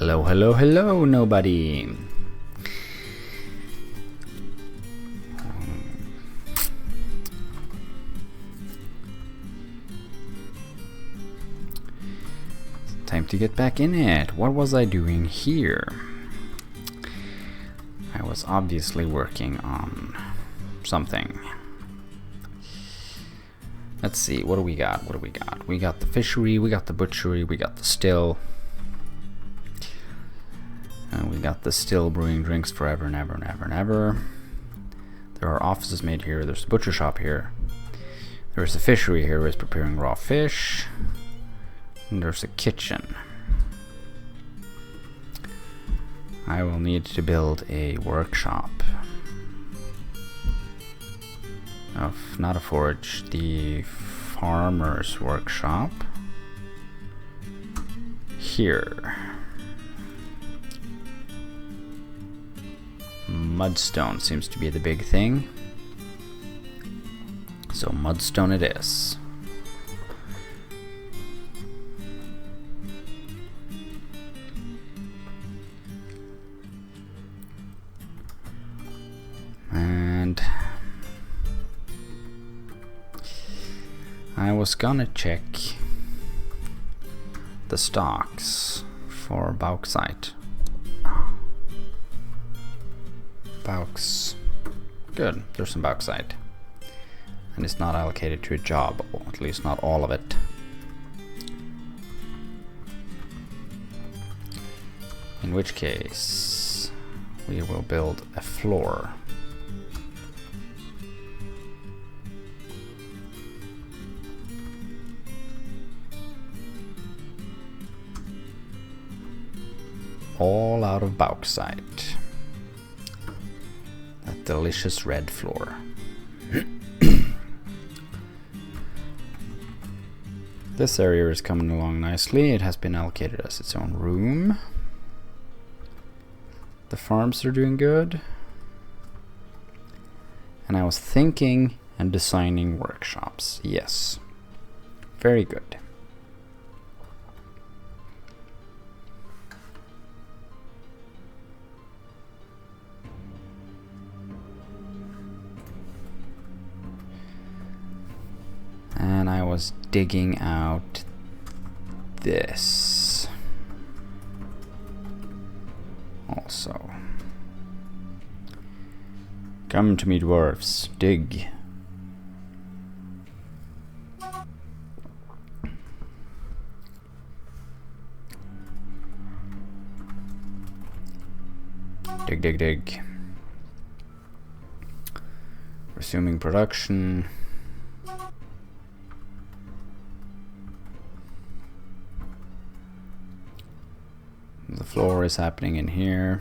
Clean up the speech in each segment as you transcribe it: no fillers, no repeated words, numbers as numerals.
Hello, hello, hello, nobody. Time to get back in it. What was I doing here? I was obviously working on something. Let's see, what do we got? What do we got? We got the fishery, we got the butchery, we got the still. And we got the still brewing drinks forever and ever and ever and ever. There are offices made here. There's a butcher shop here. There's a fishery here, is preparing raw fish. And there's a kitchen. I will need to build a workshop. Not a forge, the farmer's workshop. Here. Mudstone seems to be the big thing. So mudstone it is. And I was gonna check the stocks for bauxite. Good, there's some bauxite. And it's not allocated to a job, or at least not all of it. In which case, we will build a floor. All out of bauxite. That delicious red floor. This area is coming along nicely. It has been allocated as its own room. The farms are doing good. And I was thinking and designing workshops. Yes. Very good. And I was digging out this also. Come to me, dwarfs, dig. Dig, dig, dig. Resuming production. The floor is happening in here.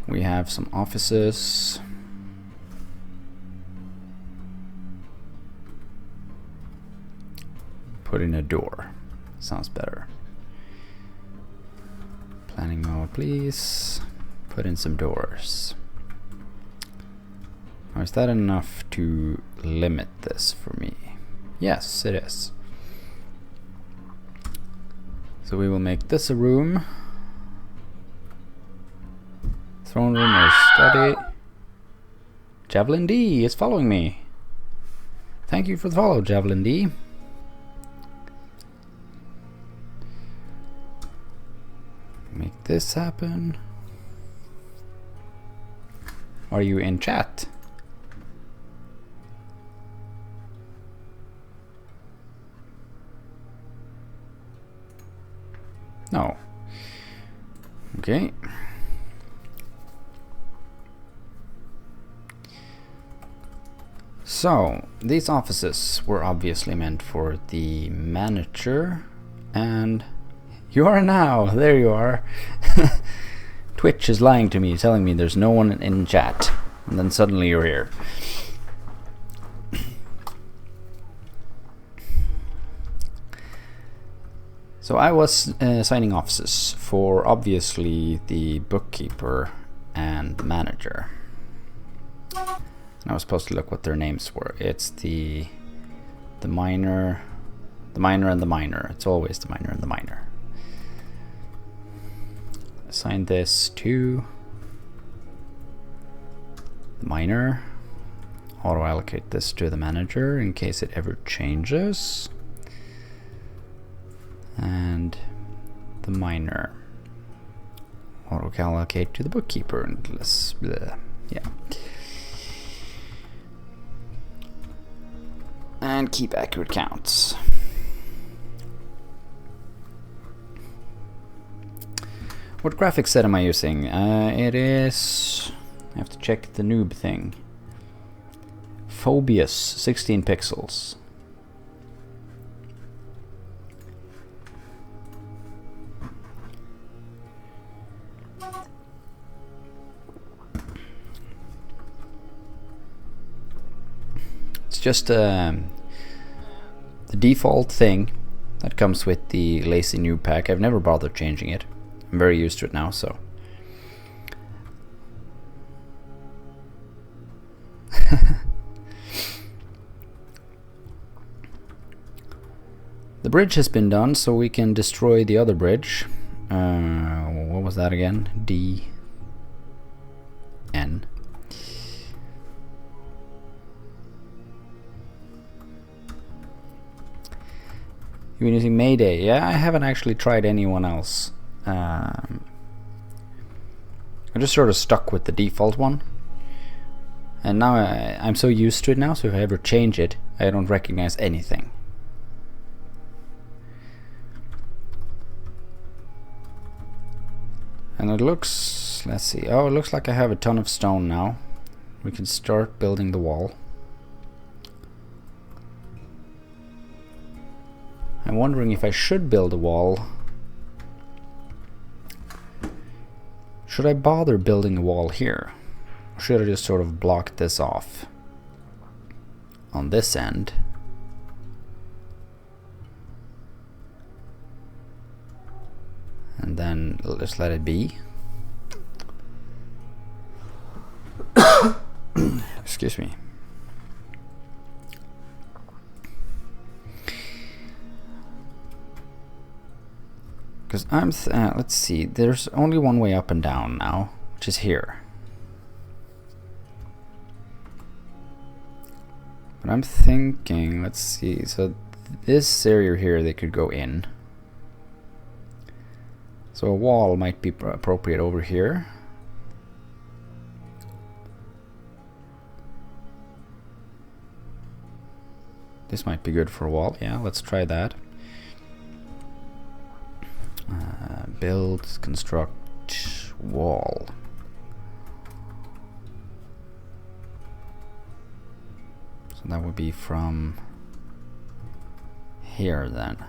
We have some offices. Put in a door. Sounds better. Planning mode, please. Put in some doors. Now, is that enough to limit this for me? Yes, it is. So we will make this a room. Throne room or study. Javelin D is following me. Thank you for the follow, Javelin D. Make this happen. Are you in chat? No. Okay. So, these offices were obviously meant for the manager, and you are now. There you are. Twitch is lying to me, telling me there's no one in chat, and then suddenly you're here. So I was assigning offices for obviously the bookkeeper and the manager. And I was supposed to look what their names were. It's the miner, and the miner. It's always the miner and the miner. assign this to the miner. Auto allocate this to the manager in case it ever changes. And the miner. Auto allocate to the bookkeeper. And let's, yeah. And keep accurate counts. What graphics set am I using? It is... I have to check the noob thing. Phobius, 16 pixels. It's just the default thing that comes with the Lazy Noob pack. I've never bothered changing it. I'm very used to it now, so. The bridge has been done, so we can destroy the other bridge. What was that again? D-N. You've been using Mayday. Yeah, I haven't actually tried anyone else. I just sort of stuck with the default one. And now I'm so used to it now, so if I ever change it, I don't recognize anything. And it looks, let's see, oh, it looks like I have a ton of stone now. We can start building the wall. I'm wondering if I should build a wall. Should I bother building a wall here? Or should I just sort of block this off on this end? And then just let it be. Excuse me. Because let's see, there's only one way up and down now, which is here. But I'm thinking, let's see, so this area here they could go in. So a wall might be appropriate over here. This might be good for a wall. Yeah, let's try that. Build, construct, wall. So that would be from here then.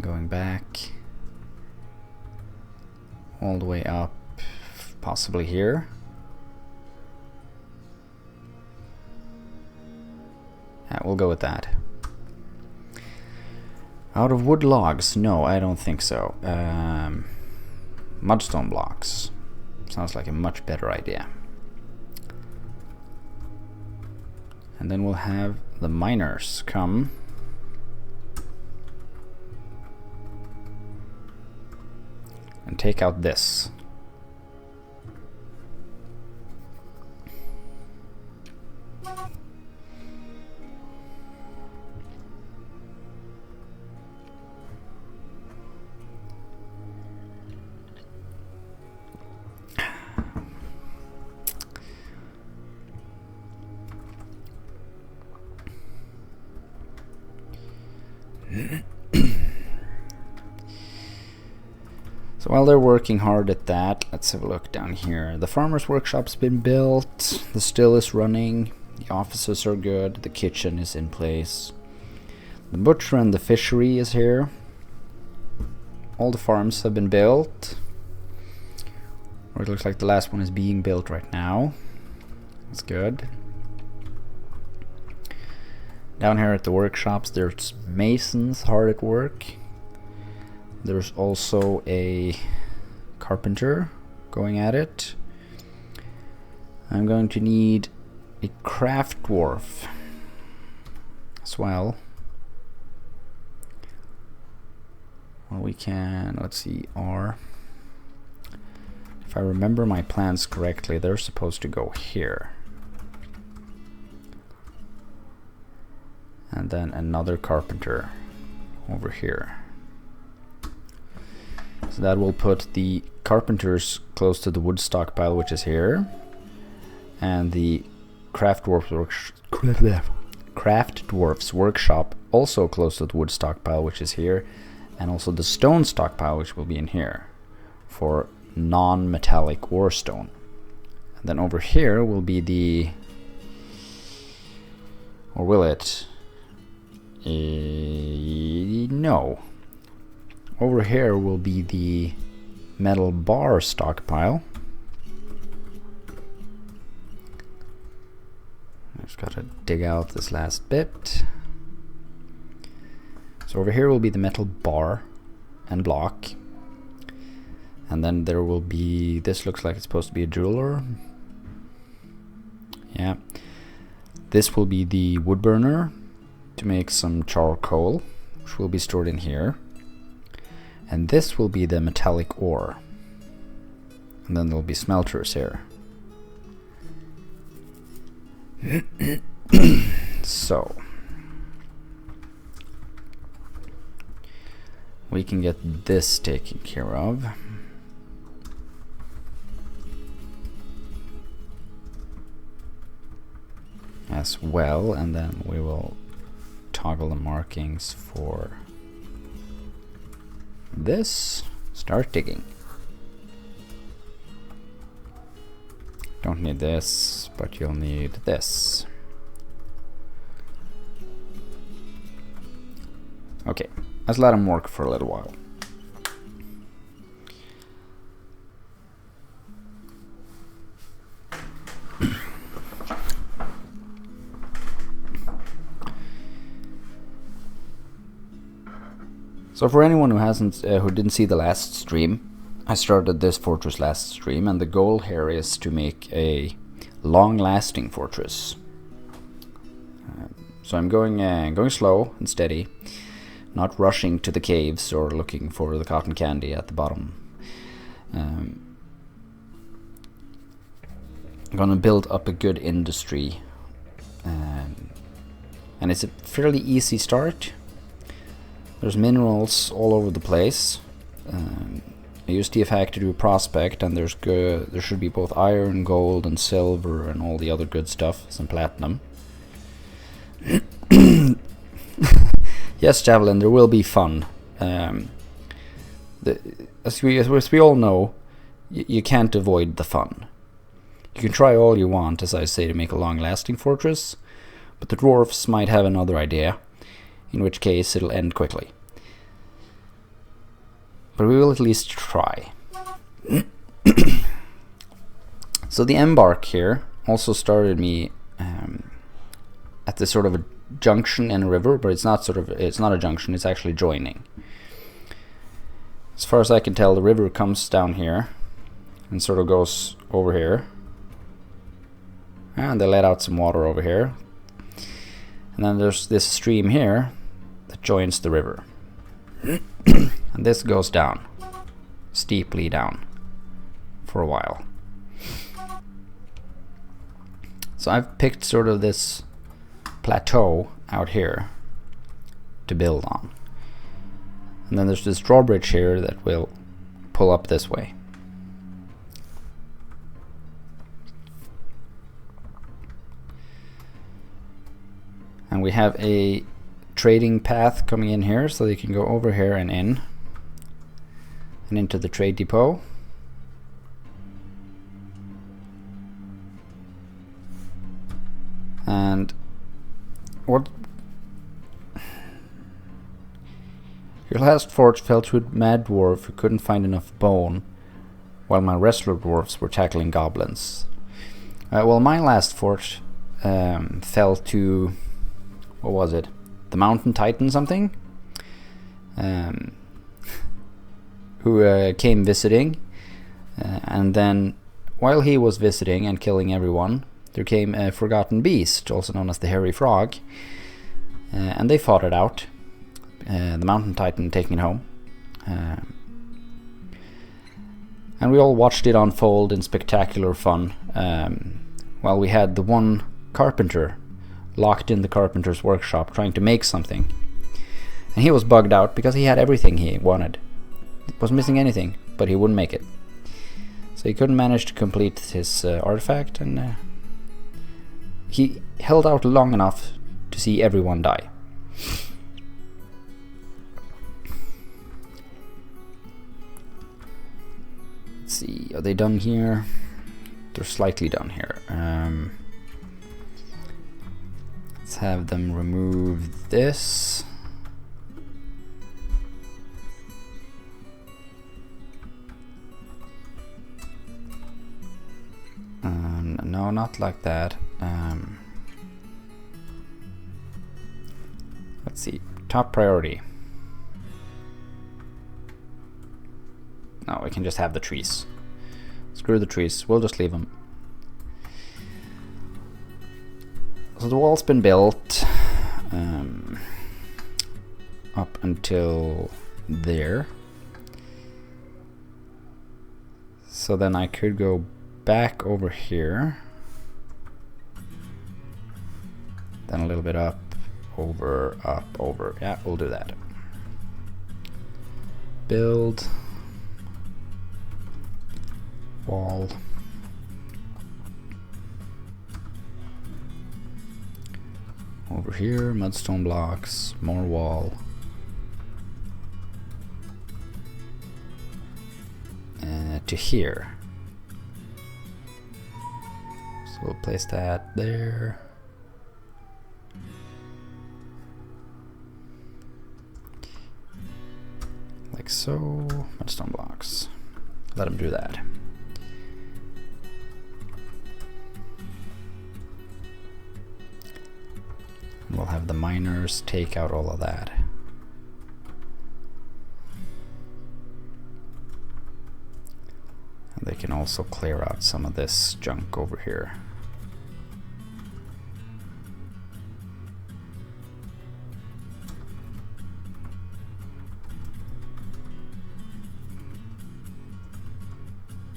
Going back all the way up, possibly here. Yeah, we'll go with that. Out of wood logs? No, I don't think so. Mudstone blocks. Sounds like a much better idea. And then we'll have the miners come. And take out this. So while they're working hard at that, let's have a look down here. The farmer's workshop's been built, the still is running, the offices are good, the kitchen is in place. The butcher and the fishery is here. All the farms have been built. Or it looks like the last one is being built right now. That's good. Down here at the workshops there's masons hard at work. There's also a carpenter going at it. I'm going to need a craft dwarf as well. Well, we can, let's see, R. If I remember my plans correctly, they're supposed to go here. And then another carpenter over here. So that will put the carpenters close to the wood stockpile, which is here. And the Craft Dwarf's workshop also close to the wood stockpile, which is here. And also the stone stockpile, which will be in here for non-metallic ore stone. And then over here will be the, or will it? No. Over here will be the metal bar stockpile. I just gotta dig out this last bit. So over here will be the metal bar and block. And then there will be, this looks like it's supposed to be a jeweler. Yeah. This will be the wood burner to make some charcoal, which will be stored in here. And this will be the metallic ore. And then there'll be smelters here. So we can get this taken care of. As well, and then we will toggle the markings for this. Start digging. Don't need this, but you'll need this. Okay, let's let them work for a little while. So for anyone who hasn't, who didn't see the last stream, I started this fortress last stream, and the goal here is to make a long-lasting fortress. So I'm going slow and steady, not rushing to the caves or looking for the cotton candy at the bottom. I'm gonna build up a good industry, and it's a fairly easy start. There's minerals all over the place. I used TFhack to do a prospect, and there should be both iron, gold, and silver, and all the other good stuff, some platinum. Yes, Javelin, there will be fun. As we all know, you can't avoid the fun. You can try all you want, as I say, to make a long-lasting fortress, but the dwarfs might have another idea, in which case it'll end quickly. But we will at least try. So the embark here also started me at this sort of a junction in a river, but it's not a junction, it's actually joining. As far as I can tell, the river comes down here and sort of goes over here. And they let out some water over here. And then there's this stream here that joins the river. And this goes down, steeply down, for a while. So I've picked sort of this plateau out here to build on. And then there's this drawbridge here that will pull up this way. And we have a trading path coming in here, so they can go over here and in, and into the trade depot. And what your last fort fell to a mad dwarf who couldn't find enough bone, while my wrestler dwarfs were tackling goblins. Well, my last fort fell to, what was it? The Mountain Titan something? Who came visiting, and then while he was visiting and killing everyone, there came a forgotten beast, also known as the hairy frog, and they fought it out. The Mountain Titan taking it home, And we all watched it unfold in spectacular fun, while we had the one carpenter locked in the carpenter's workshop trying to make something. And he was bugged out because he had everything he wanted. He wasn't missing anything, but he wouldn't make it. So he couldn't manage to complete his artifact, and he held out long enough to see everyone die. Let's see, are they done here? They're slightly done here. Let's have them remove this. No, not like that. Let's see, top priority. No, we can just have the trees. Screw the trees, we'll just leave them. So the wall's been built up until there. So then I could go back over here. Then a little bit up, over, up, over. Yeah, we'll do that. Build. Wall. Over here, mudstone blocks, more wall. To here. So we'll place that there. Like so. Mudstone blocks. Let him do that. We'll have the miners take out all of that. And they can also clear out some of this junk over here.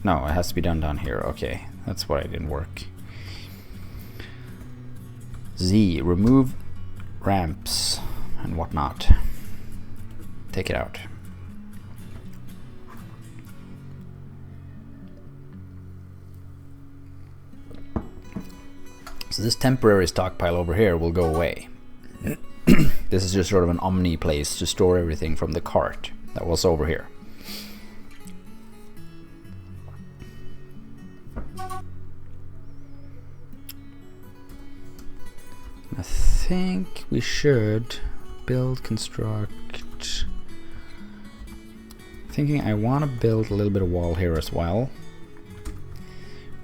No, it has to be done down here. Okay, that's why it didn't work. Z, remove ramps and whatnot. Take it out. So this temporary stockpile over here will go away. This is just sort of an omni place to store everything from the cart that was over here. I think we should build, construct. Thinking I want to build a little bit of wall here as well.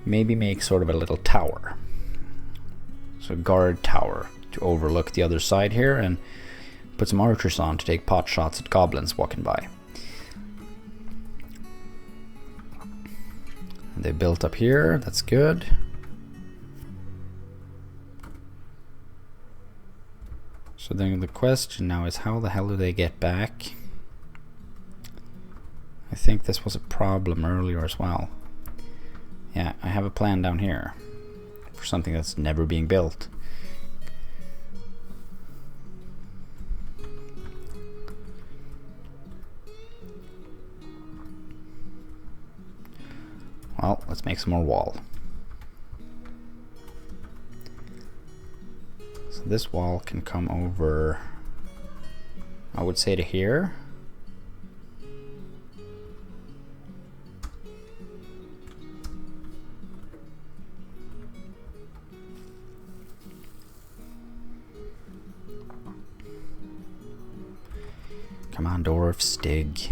Maybe make sort of a little tower. So a guard tower to overlook the other side here, and put some archers on to take pot shots at goblins walking by. They built up here, that's good. So then the question now is, how the hell do they get back? I think this was a problem earlier as well. Yeah, I have a plan down here for something that's never being built. Well, let's make some more wall. So this wall can come over, I would say, to here. Come on, Dwarfs, dig.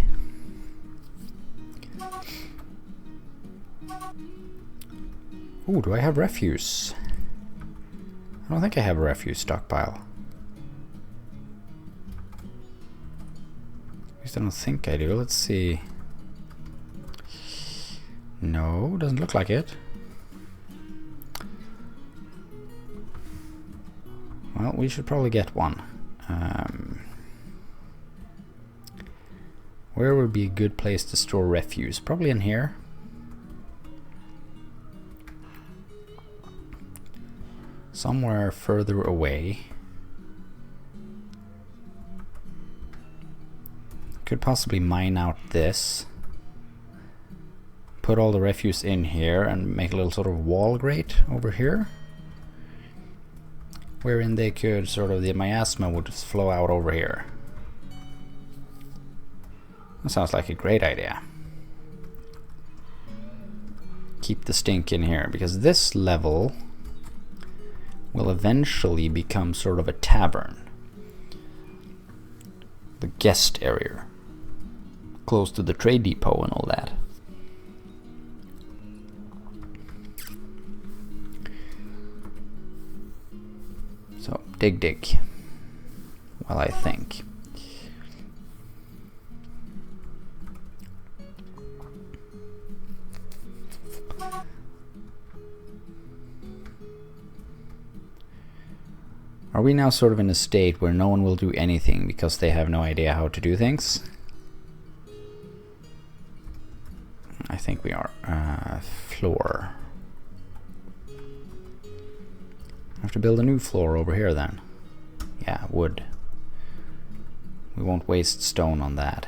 Ooh, do I have refuse? I don't think I have a refuse stockpile. At least I don't think I do. Let's see. No, doesn't look like it. Well, we should probably get one. Where would be a good place to store refuse? Probably in here. Somewhere further away. Could possibly mine out this. Put all the refuse in here and make a little sort of wall grate over here. Wherein they could sort of, the miasma would just flow out over here. That sounds like a great idea. Keep the stink in here, because this level will eventually become sort of a tavern. The guest area. Close to the trade depot and all that. So, dig. Well, I think. Are we now sort of in a state where no one will do anything because they have no idea how to do things? I think we are. Floor. Have to build a new floor over here then. Yeah, wood. We won't waste stone on that.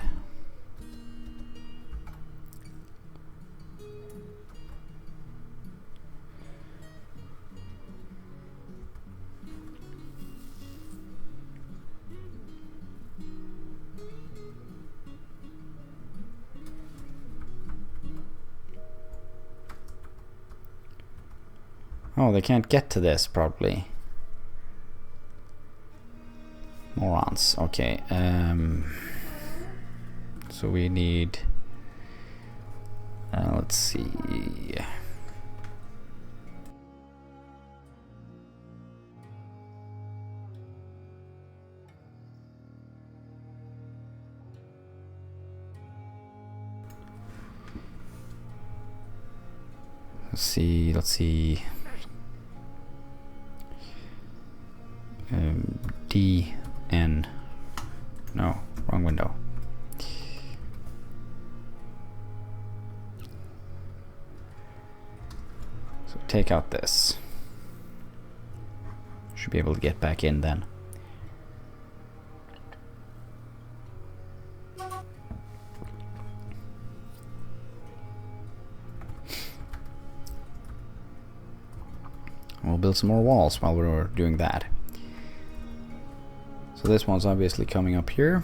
Oh, they can't get to this, probably. Morons. Okay. So we need... let's see... Let's see... D, N, no, wrong window. So take out this. Should be able to get back in then. We'll build some more walls while we're doing that. So this one's obviously coming up here.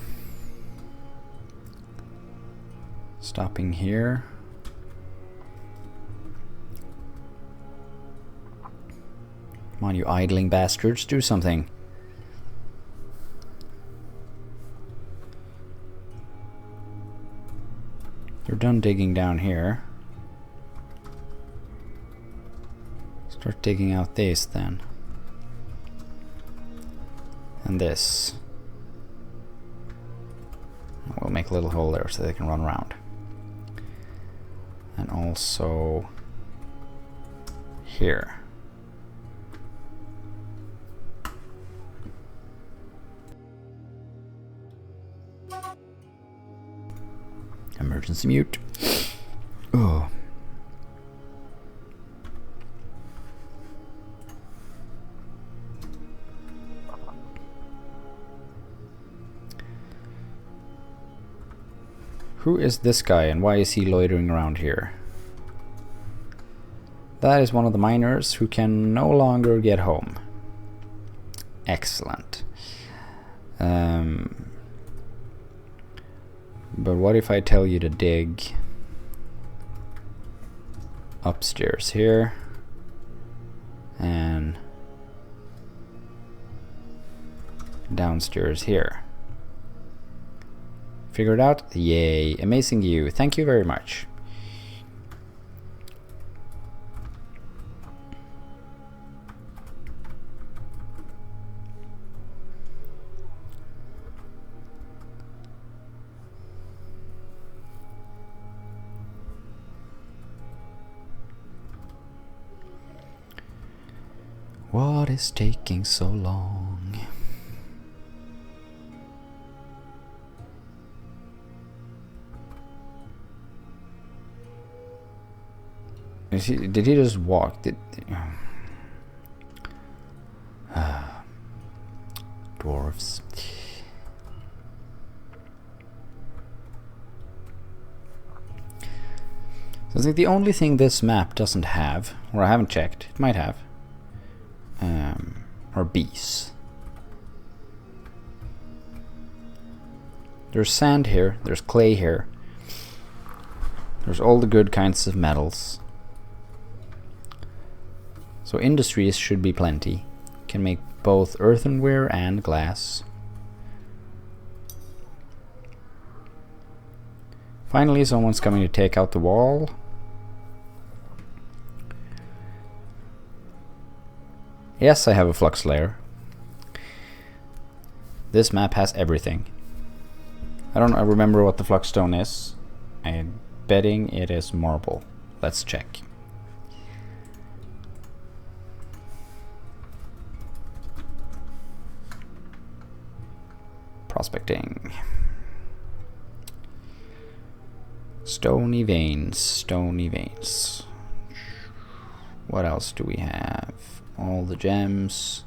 Stopping here. Come on, you idling bastards, do something. You're done digging down here. Start digging out this then. And this. We'll make a little hole there so they can run around. And also here. Emergency mute. Oh. Who is this guy and why is he loitering around here? That is one of the miners who can no longer get home. Excellent. But what if I tell you to dig upstairs here and downstairs here? Figure it out? Yay. Amazing you. Thank you very much. What is taking so long? Did he just walk? Dwarves. So I think the only thing this map doesn't have, or I haven't checked, it might have, are bees. There's sand here, there's clay here, there's all the good kinds of metals. So industries should be plenty. Can make both earthenware and glass. Finally, someone's coming to take out the wall. Yes, I have a flux layer. This map has everything. I don't remember what the flux stone is. I'm betting it is marble. Let's check. Prospecting. Stony veins, stony veins. What else do we have? All the gems.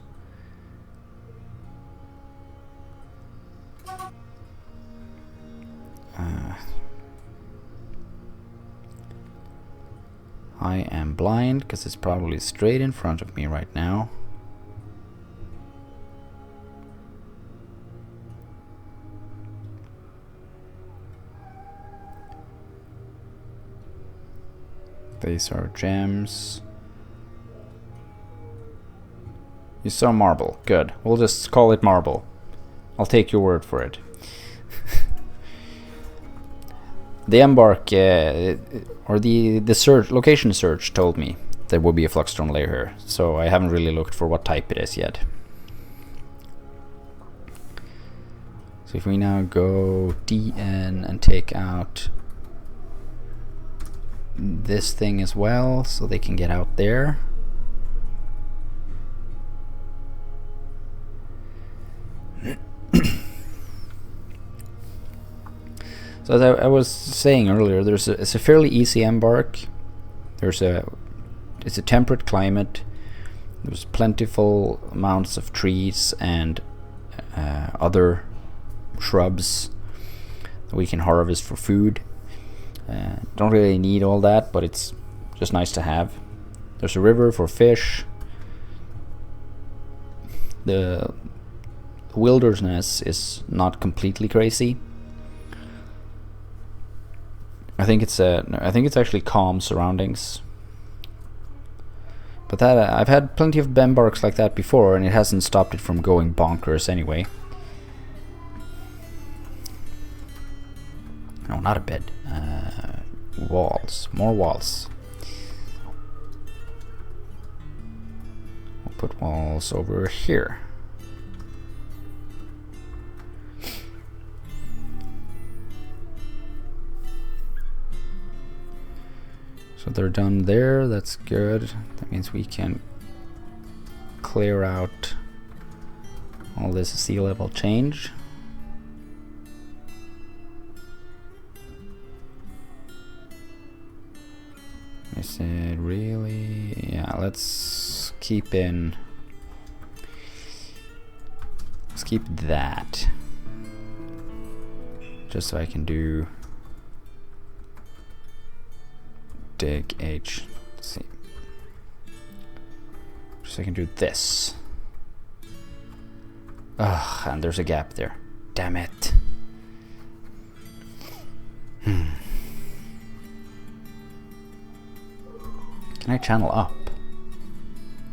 I am blind because it's probably straight in front of me right now. These are gems. You saw marble. Good. We'll just call it marble. I'll take your word for it. The embark, or the search, location search told me there would be a fluxstone layer here, so I haven't really looked for what type it is yet. So if we now go DN and take out this thing as well, so they can get out there. So as I was saying earlier, it's a fairly easy embark. It's a temperate climate. There's plentiful amounts of trees and other shrubs that we can harvest for food. Don't really need all that, but it's just nice to have. There's a river for fish. The wilderness is not completely crazy. I think it's actually calm surroundings. But that I've had plenty of embarks like that before, and it hasn't stopped it from going bonkers anyway. No, not a bed. Walls. More walls. We'll put walls over here. So they're done there. That's good. That means we can clear out all this sea level change. I said really, yeah, let's keep that, just so I can do dig H. Let's see, so I can do this. Ugh, and there's a gap there, damn it. Can I channel up?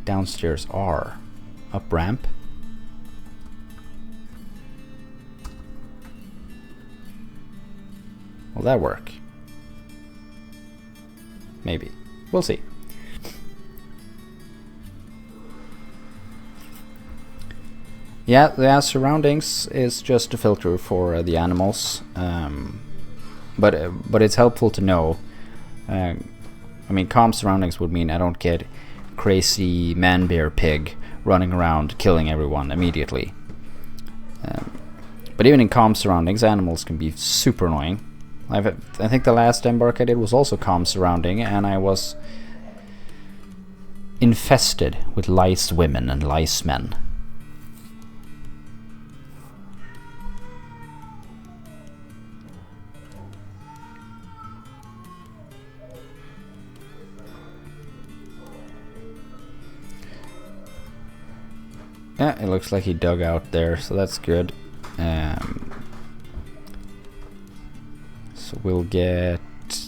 Downstairs R. Up ramp. Will that work? Maybe. We'll see. Yeah, the surroundings is just a filter for the animals, but it's helpful to know. I mean, calm surroundings would mean I don't get crazy man-bear pig running around killing everyone immediately. But even in calm surroundings, animals can be super annoying. I think the last embark I did was also calm surrounding, and I was infested with lice women and lice men. Yeah, it looks like he dug out there, so that's good. So we'll get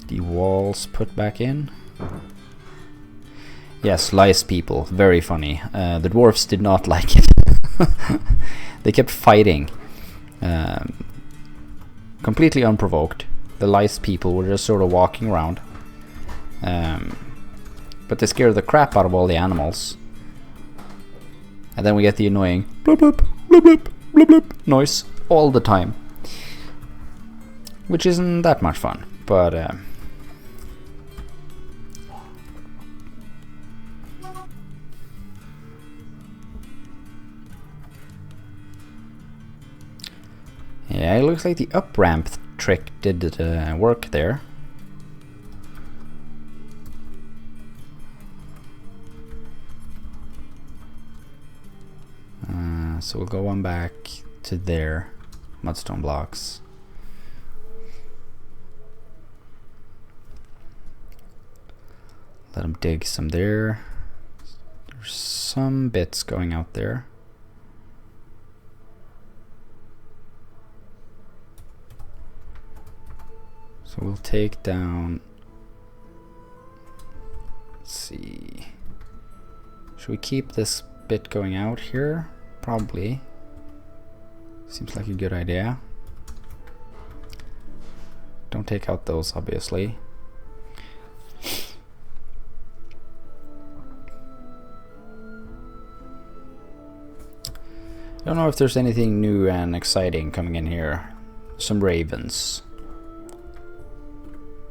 the walls put back in. Yes, lice people, very funny. The dwarfs did not like it. They kept fighting, completely unprovoked. The lice people were just sort of walking around, but they scared the crap out of all the animals. And then we get the annoying bloop bloop bloop bloop bloop bloop noise all the time, which isn't that much fun, but yeah, it looks like the up ramp trick did work there. So we'll go on back to there, mudstone blocks. Let them dig some there. There's some bits going out there. So we'll take down, let's see, should we keep this bit going out here? Probably. Seems like a good idea. Don't take out those, obviously. I don't know if there's anything new and exciting coming in here. Some ravens.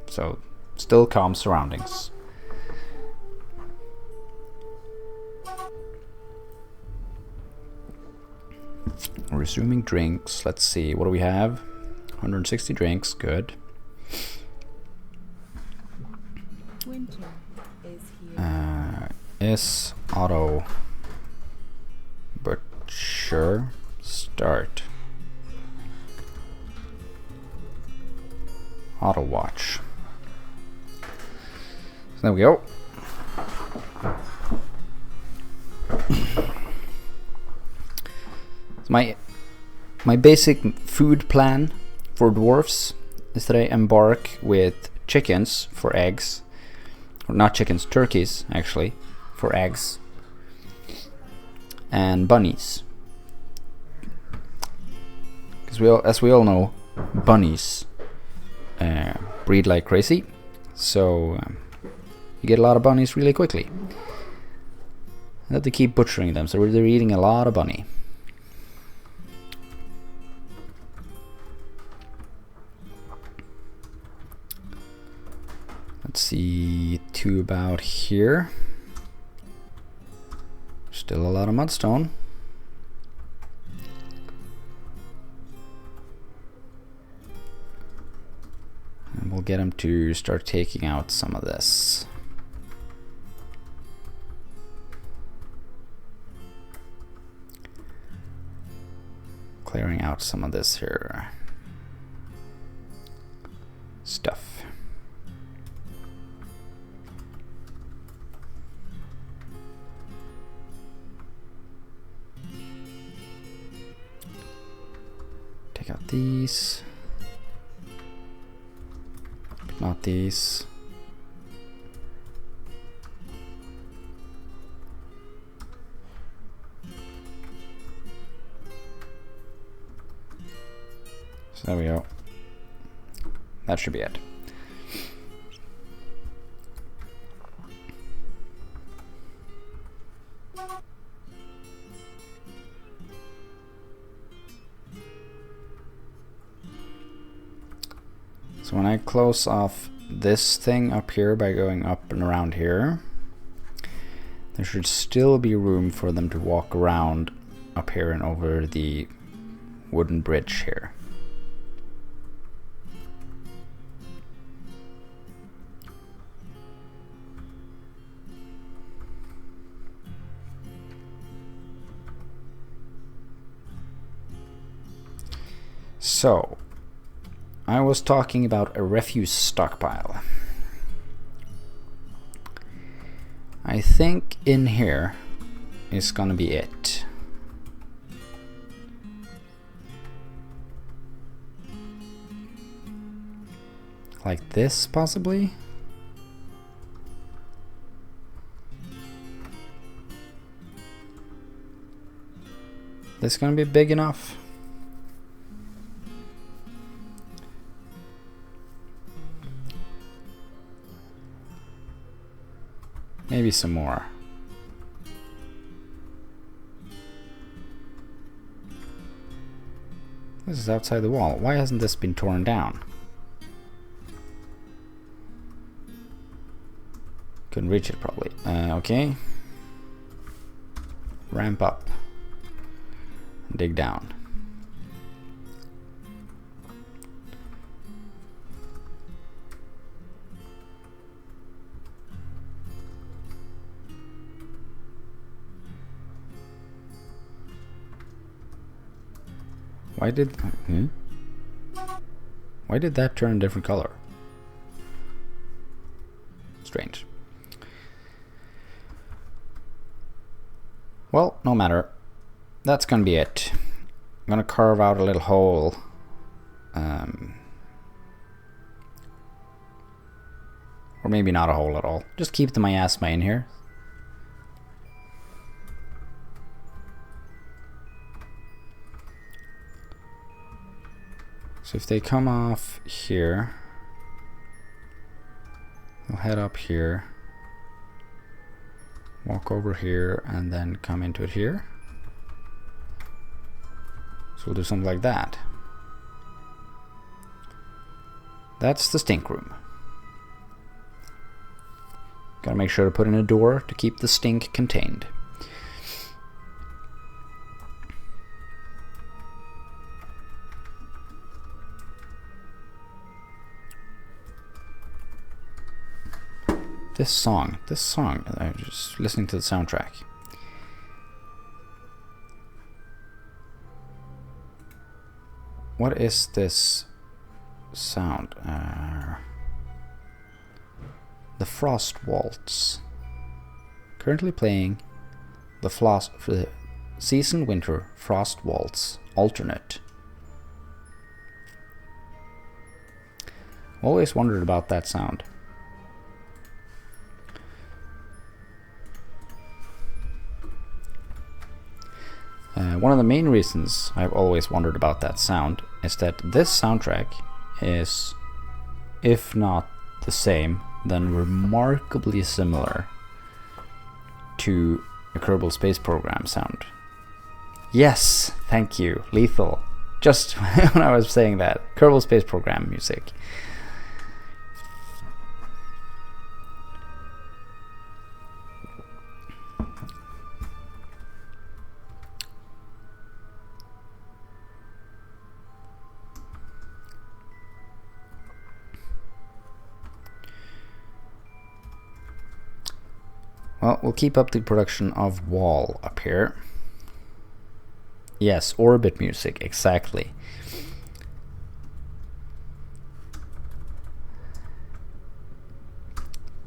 So, still calm surroundings. Resuming drinks. Let's see, what do we have? 160 drinks, good. Winter is here. Is auto butcher start. Auto watch. So there we go. My basic food plan for dwarfs is that I embark with chickens for eggs, or not chickens, turkeys actually, for eggs, and bunnies. Because as we all know, bunnies breed like crazy, so you get a lot of bunnies really quickly. I have to keep butchering them, so they're eating a lot of bunny. Let's see, 2 about here. Still a lot of mudstone. And we'll get them to start taking out some of this. Clearing out some of this here stuff. Take out these, but not these. So there we go. That should be it. So when I close off this thing up here by going up and around here, there should still be room for them to walk around up here and over the wooden bridge here. So, I was talking about a refuse stockpile. I think in here is gonna be it. Like this, possibly? This gonna be big enough? Maybe some more. This is outside the wall. Why hasn't this been torn down? Couldn't reach it probably. Okay. Ramp up. Dig down. Why did that turn a different color? Strange. Well, no matter. That's gonna be it. I'm gonna carve out a little hole. Or maybe not a hole at all. Just keep the miasma in here. So if they come off here, they'll head up here, walk over here, and then come into it here. So we'll do something like that. That's the stink room. Gotta make sure to put in a door to keep the stink contained. This song, I'm just listening to the soundtrack. What is this sound? The Frost Waltz. Currently playing the Season Winter Frost Waltz alternate. Always wondered about that sound. One of the main reasons I've always wondered about that sound is that this soundtrack is, if not the same, then remarkably similar to a Kerbal Space Program sound. Yes, thank you, Lethal. Just when I was saying that, Kerbal Space Program music. Well, we'll keep up the production of wall up here. Yes, orbit music, exactly.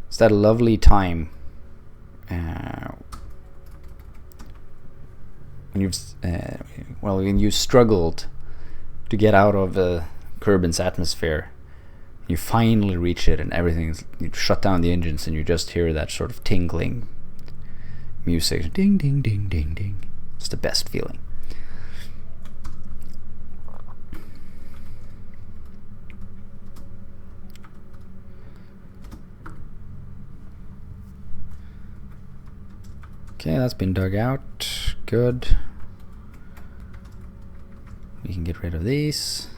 It's that lovely time when you've struggled to get out of Kerbin's atmosphere. You finally reach it and you shut down the engines and you just hear that sort of tingling music. Ding, ding, ding, ding, ding. It's the best feeling. Okay, that's been dug out. Good. We can get rid of these.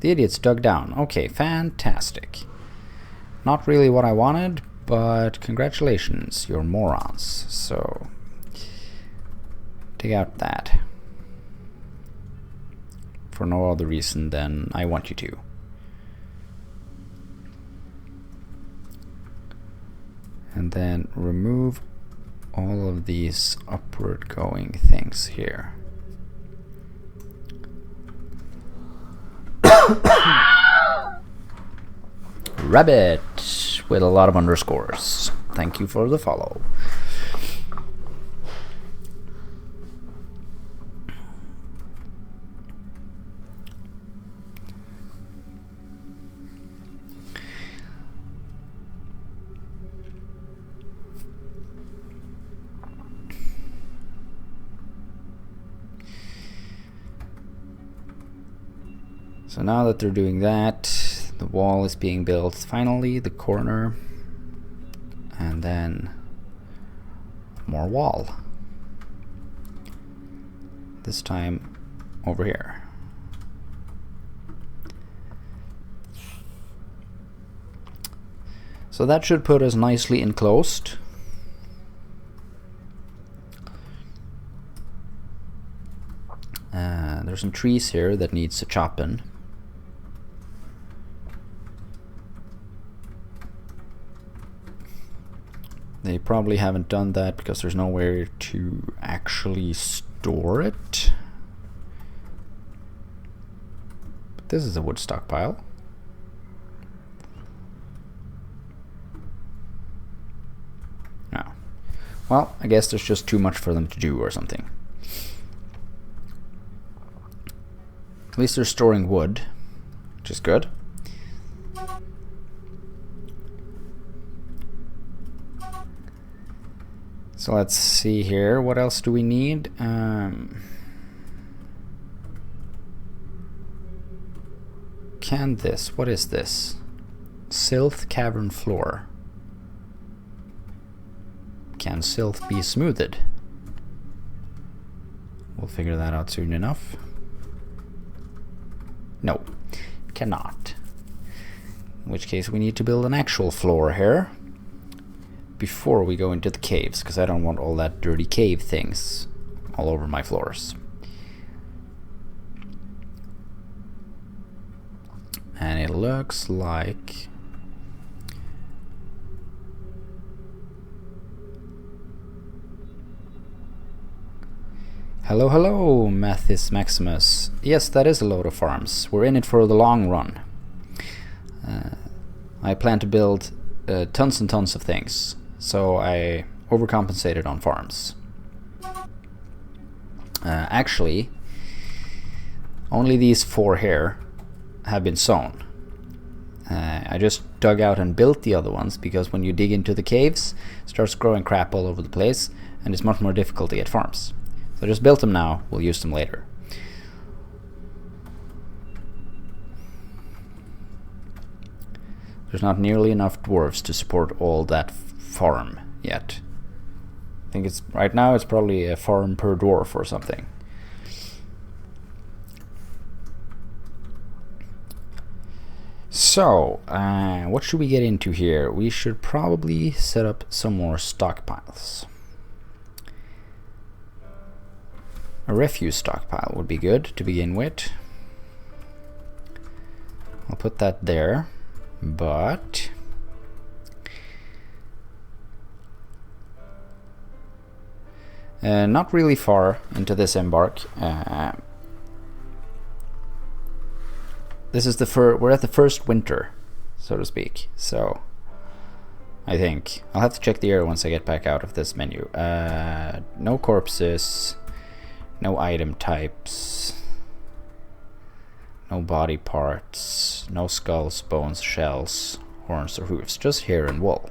The idiot's dug down. Okay, fantastic. Not really what I wanted, but congratulations, you're morons. So, dig out that. For no other reason than I want you to. And then remove all of these upward going things here. Rabbit with a lot of underscores. Thank you for the follow. So now that they're doing that, the wall is being built. Finally, the corner, and then more wall. This time over here. So that should put us nicely enclosed. There's some trees here that needs to chop in. They probably haven't done that because there's nowhere to actually store it. But this is a wood stockpile. No. Well, I guess there's just too much for them to do or something. At least they're storing wood, which is good. So let's see here, what else do we need? What is this? Silth cavern floor. Can silth be smoothed? We'll figure that out soon enough. No, cannot. In which case we need to build an actual floor here before we go into the caves, because I don't want all that dirty cave things all over my floors. And it looks like hello, Mathis Maximus. Yes, that is a load of farms. We're in it for the long run. I plan to build tons and tons of things, so I overcompensated on farms. Actually, only these 4 here have been sown. I just dug out and built the other ones because when you dig into the caves, it starts growing crap all over the place and it's much more difficult to get farms. So I just built them now, we'll use them later. There's not nearly enough dwarves to support all that farm yet. I think it's right now it's probably a farm per dwarf or something. So, what should we get into here? We should probably set up some more stockpiles. A refuse stockpile would be good to begin with. I'll put that there, but not really far into this embark. This is we're at the first winter, so to speak. So I think I'll have to check the area once I get back out of this menu. No corpses, no item types, no body parts, no skulls, bones, shells, horns, or hooves. Just hair and wool.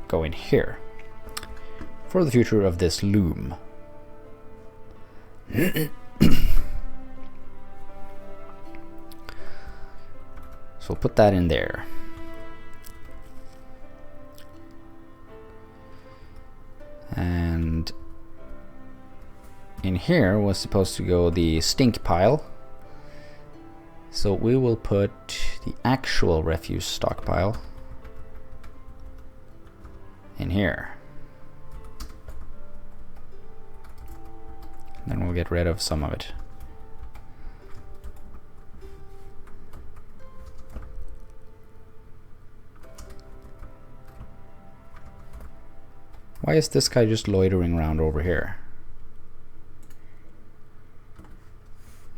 Go in here for the future of this loom. So we'll put that in there. And in here was supposed to go the stink pile. So we will put the actual refuse stockpile in here. Then we'll get rid of some of it. Why is this guy just loitering around over here?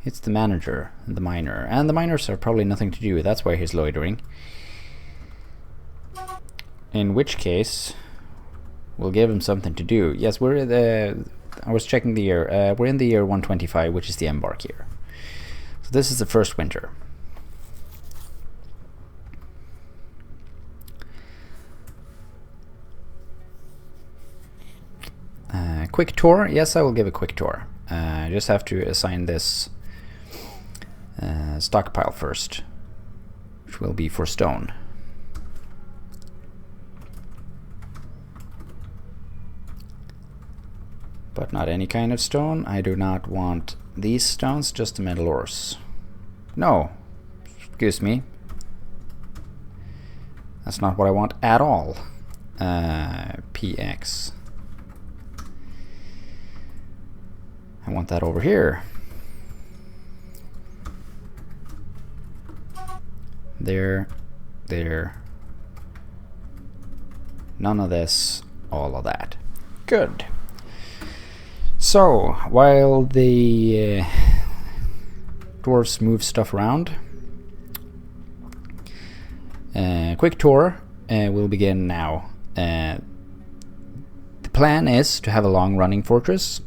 It's the manager and the miner. And the miners have probably nothing to do. That's why he's loitering. In which case, we'll give him something to do. Yes, we're I was checking the year. We're in the year 125, which is the embark year. So this is the first winter. Quick tour. Yes, I will give a quick tour. I just have to assign this stockpile first, which will be for stone. But not any kind of stone. I do not want these stones, just the metal ores. No, excuse me. That's not what I want at all. PX. I want that over here. There. None of this, all of that. Good. So, while the dwarves move stuff around, quick tour will begin now. The plan is to have a long-running fortress.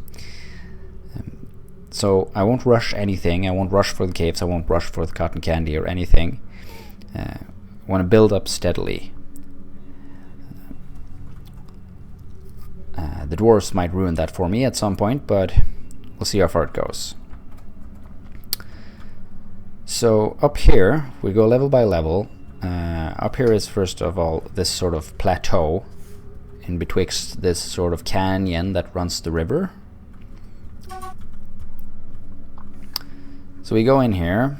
So I won't rush anything. I won't rush for the caves. I won't rush for the cotton candy or anything. I want to build up steadily. The dwarves might ruin that for me at some point, but we'll see how far it goes. So up here, we go level by level. Up here is first of all this sort of plateau in betwixt this sort of canyon that runs the river. So we go in here.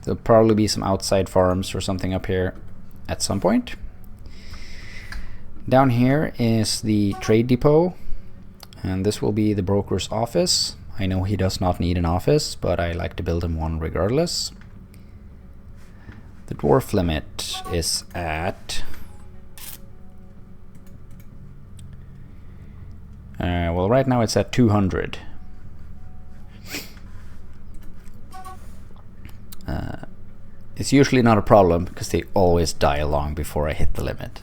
There'll probably be some outside farms or something up here at some point. Down here is the trade depot, and this will be the broker's office. I know he does not need an office, but I like to build him one regardless. The dwarf limit is at... well, right now it's at 200. It's usually not a problem because they always die along before I hit the limit.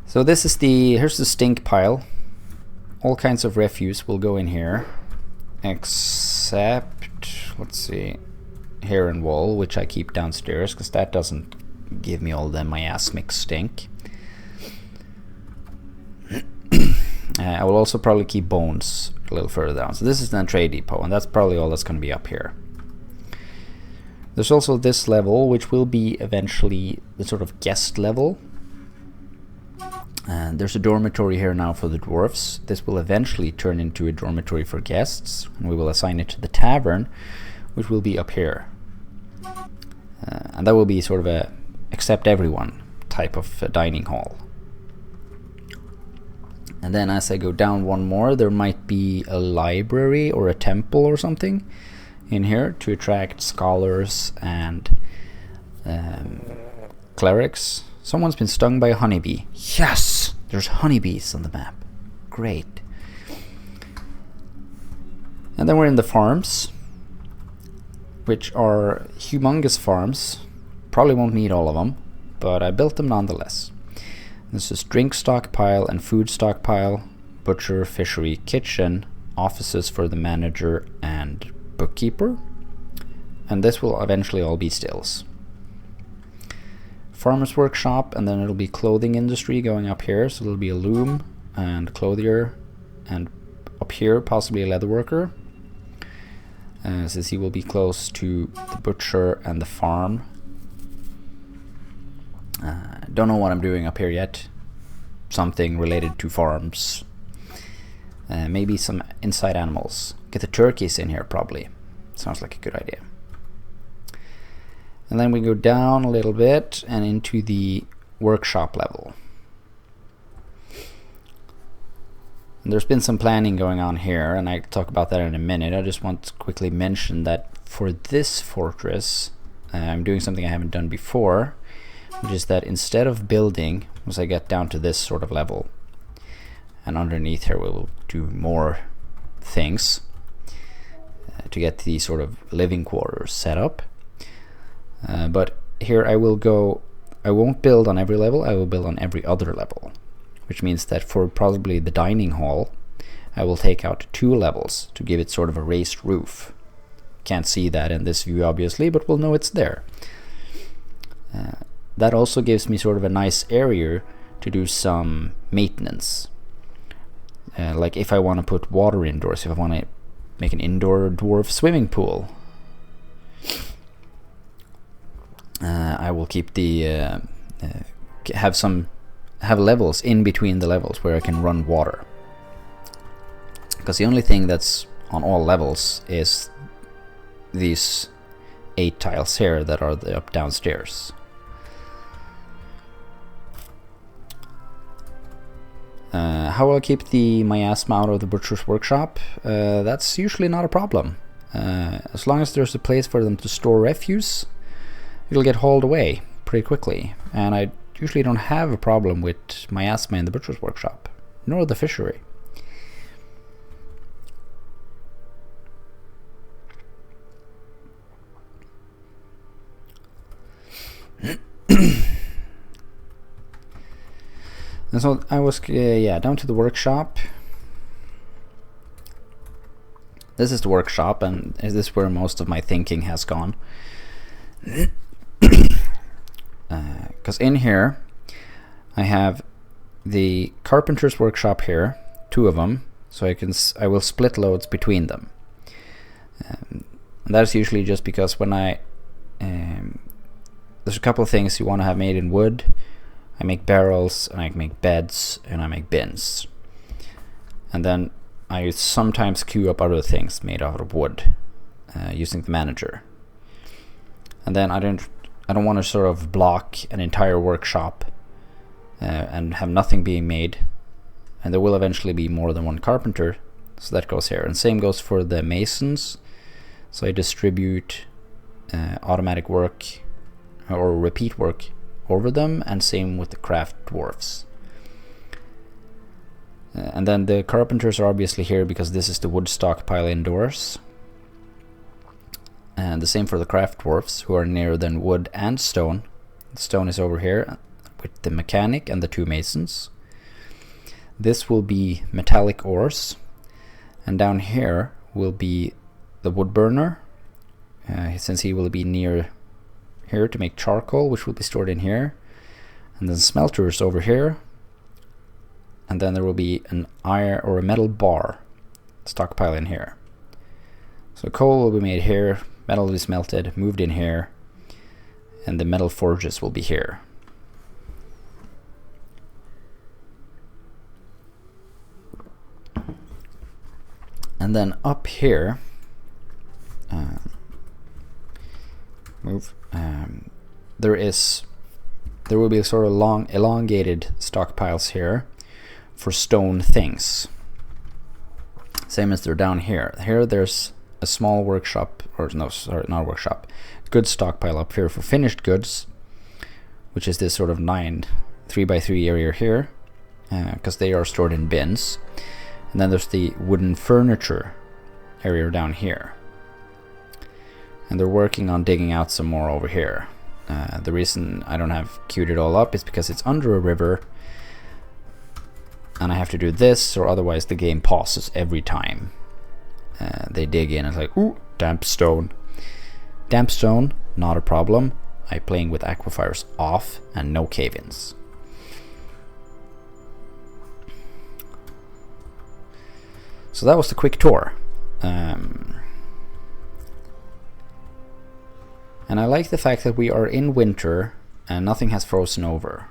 So this is here's the stink pile. All kinds of refuse will go in here, except, let's see, hair and wool, which I keep downstairs because that doesn't give me all the miasmic stink. I will also probably keep bones a little further down. So this is the trade depot, and that's probably all that's going to be up here. There's also this level, which will be eventually the sort of guest level. And there's a dormitory here now for the dwarfs. This will eventually turn into a dormitory for guests, and we will assign it to the tavern, which will be up here. And that will be sort of a accept everyone type of dining hall. And then as I go down one more, there might be a library or a temple or something in here to attract scholars and clerics. Someone's been stung by a honeybee. Yes! There's honeybees on the map. Great. And then we're in the farms, which are humongous farms. Probably won't need all of them, but I built them nonetheless. This is drink stockpile and food stockpile, butcher, fishery, kitchen, offices for the manager and bookkeeper. And this will eventually all be stills. Farmer's workshop, and then it'll be clothing industry going up here. So it'll be a loom and clothier, and up here possibly a leather worker. Since he will be close to the butcher and the farm. Don't know what I'm doing up here yet. Something related to farms. Maybe some inside animals. Get the turkeys in here probably. Sounds like a good idea. And then we go down a little bit and into the workshop level. And there's been some planning going on here, and I'll talk about that in a minute. I just want to quickly mention that for this fortress, I'm doing something I haven't done before, which is that instead of building, once I get down to this sort of level, and underneath here we will do more things to get the sort of living quarters set up. But here I won't build on every level, I will build on every other level, which means that for probably the dining hall I will take out 2 levels to give it sort of a raised roof. Can't see that in this view obviously, but we'll know it's there. That also gives me sort of a nice area to do some maintenance. Like if I want to put water indoors, if I want to make an indoor dwarf swimming pool, I will keep the have levels in between the levels where I can run water. Because the only thing that's on all levels is these 8 tiles here that are up downstairs. How will I keep the miasma out of the butcher's workshop? That's usually not a problem. As long as there's a place for them to store refuse, it'll get hauled away pretty quickly. And I usually don't have a problem with miasma in the butcher's workshop, nor the fishery. And so I was down to the workshop. This is the workshop, and this is where most of my thinking has gone. Because in here I have the carpenter's workshop here, 2 of them, so I will split loads between them. And that's usually just because when there's a couple of things you want to have made in wood. I make barrels, and I make beds, and I make bins. And then I sometimes queue up other things made out of wood using the manager. And then I don't want to sort of block an entire workshop and have nothing being made. And there will eventually be more than one carpenter, so that goes here. And same goes for the masons. So I distribute automatic work or repeat work over them, and same with the craft dwarfs. And then the carpenters are obviously here because this is the wood stockpile indoors. And the same for the craft dwarfs, who are nearer than wood and stone. The stone is over here with the mechanic and the 2 masons. This will be metallic ores, and down here will be the wood burner, since he will be near here to make charcoal, which will be stored in here. And then smelters over here, and then there will be an iron or a metal bar stockpile in here. So coal will be made here, metal will be smelted, moved in here, and the metal forges will be here. And then up here, there will be sort of long elongated stockpiles here for stone things, same as they're down here. Here there's a small workshop, or no, sorry, not a workshop, goods stockpile up here for finished goods, which is this sort of 9 3x3 area here, because they are stored in bins. And then there's the wooden furniture area down here. And they're working on digging out some more over here. The reason I don't have queued it all up is because it's under a river, and I have to do this, or otherwise the game pauses every time they dig in. It's like, ooh, damp stone. Damp stone, not a problem. I'm playing with aquifers off and no cave-ins. So that was the quick tour. And I like the fact that we are in winter and nothing has frozen over.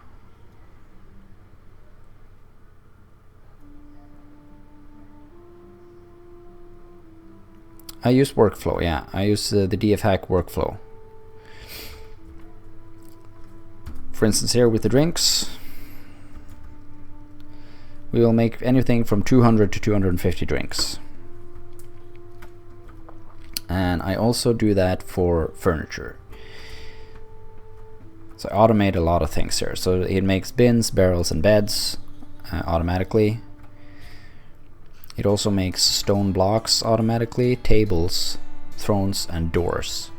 I use workflow, yeah. I use the DF hack workflow. For instance, here with the drinks, we will make anything from 200 to 250 drinks. And I also do that for furniture. So I automate a lot of things here. So it makes bins, barrels, and beds automatically. It also makes stone blocks automatically, tables, thrones and doors.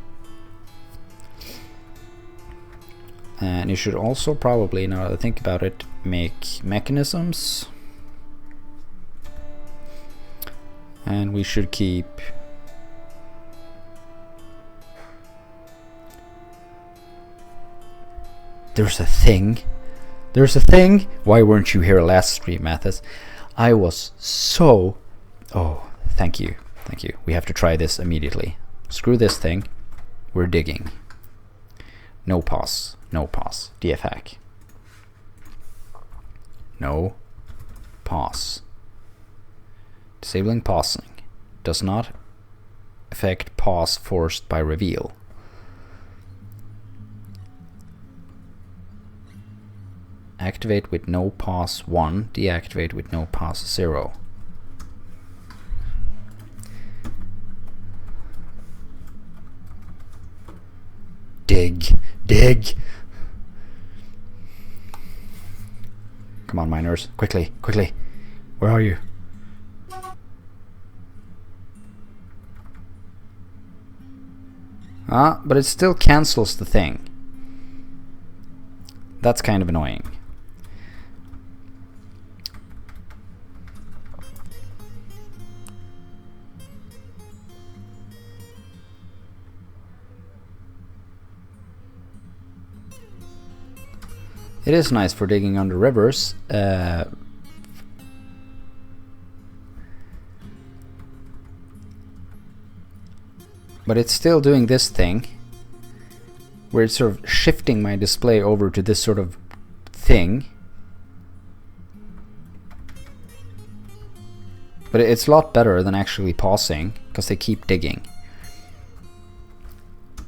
And you should also probably, now that I think about it, make mechanisms. And we should keep There's a thing. There's a thing. Why weren't you here last stream, Mathis? I was so... Oh, thank you. Thank you. We have to try this immediately. Screw this thing. We're digging. No pause. No pause. DF hack. No pause. Disabling pausing does not affect pause forced by reveal. Activate with no pause 1, deactivate with no pause 0. Dig, dig. Come on, miners, quickly, quickly. Where are you? Ah, but it still cancels the thing. That's kind of annoying. It is nice for digging under rivers. But it's still doing this thing where it's sort of shifting my display over to this sort of thing. But it's a lot better than actually pausing because they keep digging.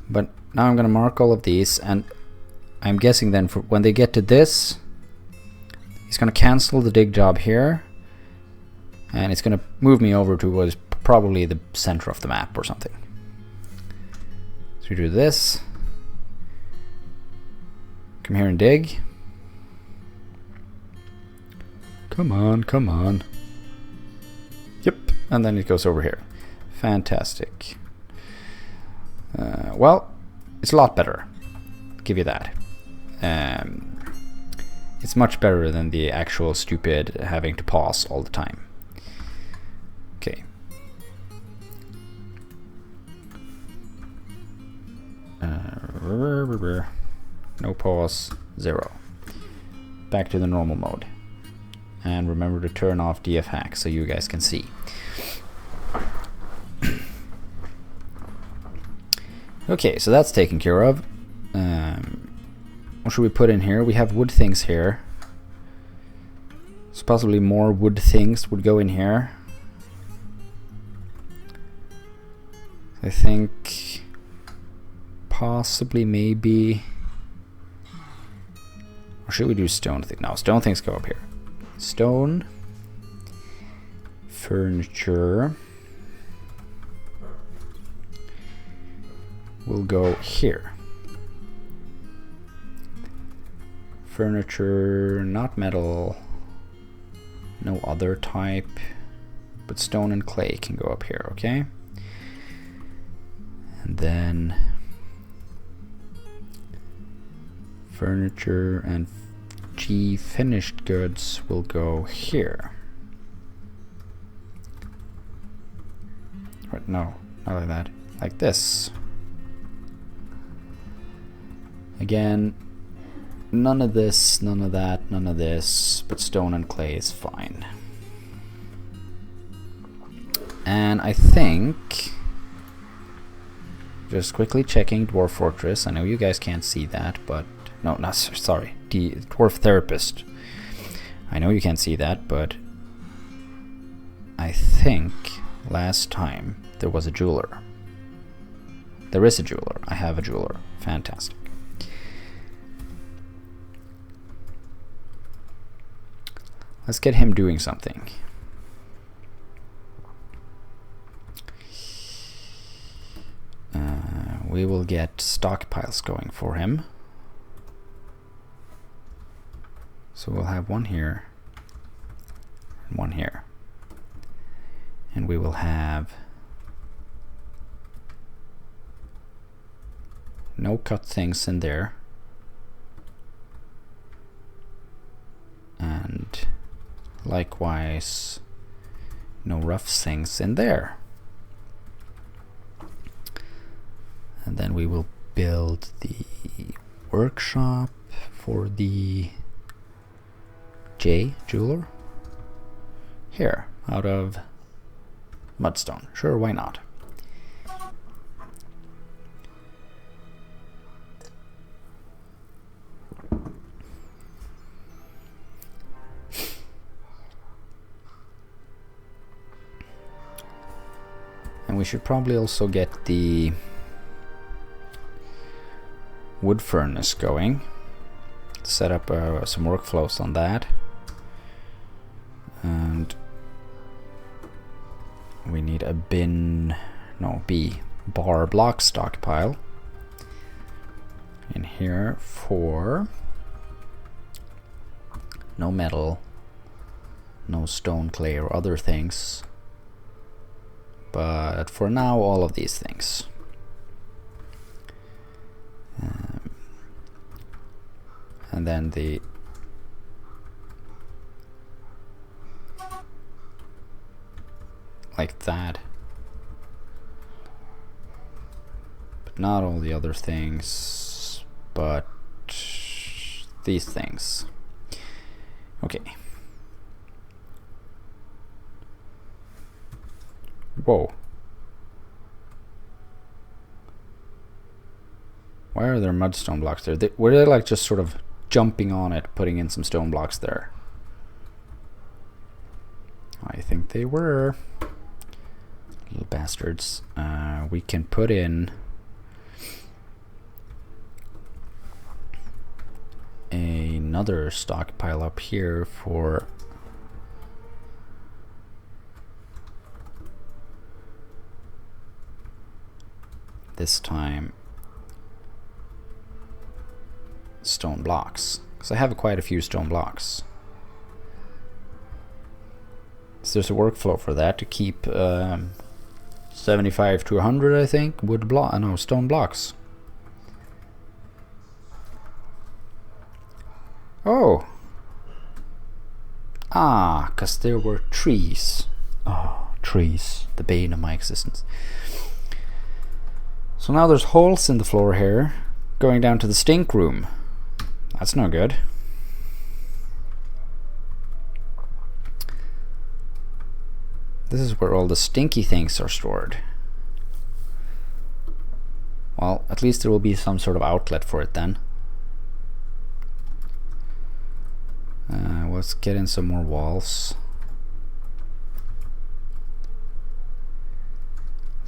But now I'm going to mark all of these, and I'm guessing then for when they get to this, he's going to cancel the dig job here, and it's going to move me over to what is probably the center of the map or something. So we do this, come here and dig. Come on, come on. Yep, and then it goes over here. Fantastic. Well, it's a lot better. Give you that. It's much better than the actual stupid having to pause all the time. Okay. No pause, 0. Back to the normal mode. And remember to turn off DF hack so you guys can see. Okay, so that's taken care of. What should we put in here? We have wood things here. So possibly more wood things would go in here. I think possibly maybe, or should we do stone thing? No, stone things go up here. Stone, furniture will go here. Furniture, not metal, no other type, but stone and clay can go up here, okay? And then furniture and G finished goods will go here. Right, no, not like that, like this. Again, none of this, none of that, none of this, but stone and clay is fine. And I think, just quickly checking Dwarf Fortress, I know you guys can't see that, but, no, not, sorry, the Dwarf Therapist. I know you can't see that, but I think last time there was a jeweler. There is a jeweler, I have a jeweler, fantastic. Let's get him doing something. We will get stockpiles going for him. So we'll have one here and one here. And we will have no cut things in there. And likewise, no rough things in there. And then we will build the workshop for the J jeweler here out of mudstone. Sure, why not? And we should probably also get the wood furnace going. Set up some workflows on that. And we need a bar block stockpile in here for no metal, no stone, clay, or other things. But for now, all of these things. And then the like that, but not all the other things, but these things. Okay. Whoa. Why are there mudstone blocks there? Were they like just sort of jumping on it, putting in some stone blocks there? I think they were. Little bastards. We can put in another stockpile up here for this time stone blocks, because I have quite a few stone blocks. So there's a workflow for that to keep 75 to 100, I think, stone blocks. Oh, because there were trees. Oh, trees, the bane of my existence. So now there's holes in the floor here going down to the stink room. That's no good. This is where all the stinky things are stored. Well, at least there will be some sort of outlet for it then. Let's get in some more walls.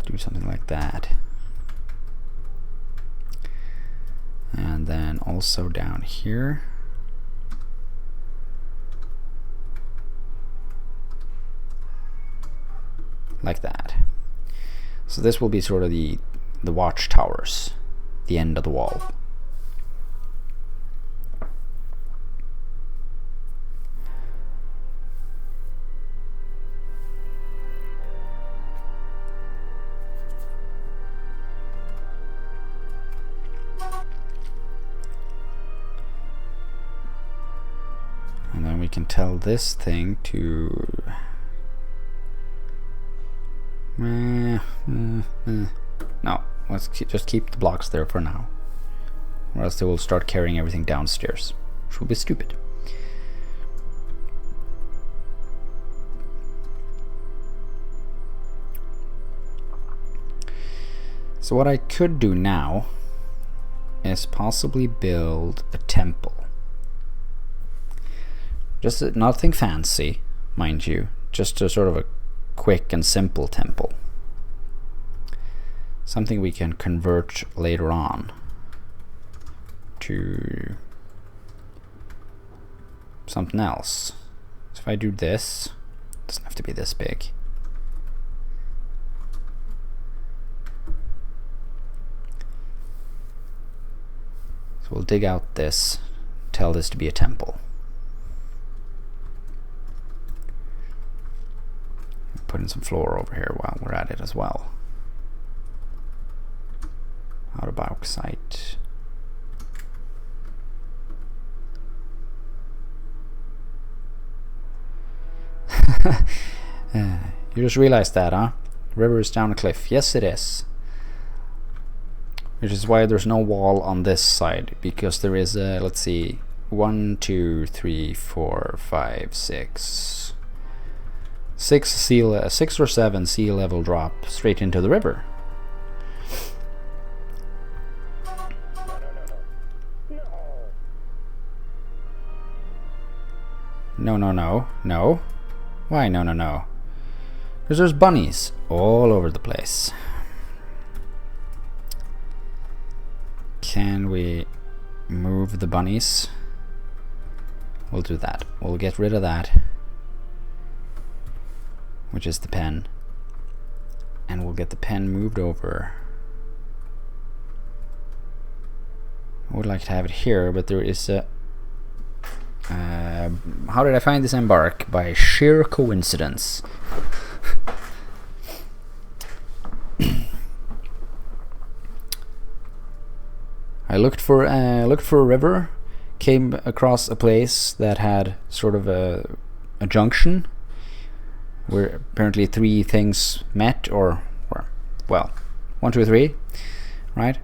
Do something like that. And then also down here. Like that. So this will be sort of the watchtowers, the end of the wall. And then we can tell this thing to no, let's just keep the blocks there for now, or else they will start carrying everything downstairs, which will be stupid. So what I could do now is possibly build a temple. Just nothing fancy, mind you, just a sort of a quick and simple temple. Something we can convert later on to something else. So if I do this, it doesn't have to be this big. So we'll dig out this, tell this to be a temple. Put in some floor over here while we're at it as well. Out of bauxite. You just realized that, huh? River is down a cliff. Yes, it is. Which is why there's no wall on this side, because there is a, let's see, 1, 2, 3, 4, 5, 6. 6 or 7 sea level drop straight into the river. No, no, no, no. Why no, no, no? Because there's bunnies all over the place. Can we move the bunnies? We'll do that. We'll get rid of that, which is the pen. And we'll get the pen moved over. I would like to have it here, but there is a... how did I find this embark? By sheer coincidence. I looked for a river, came across a place that had sort of a junction where apparently 3 things met, or well, 1, 2, 3, right?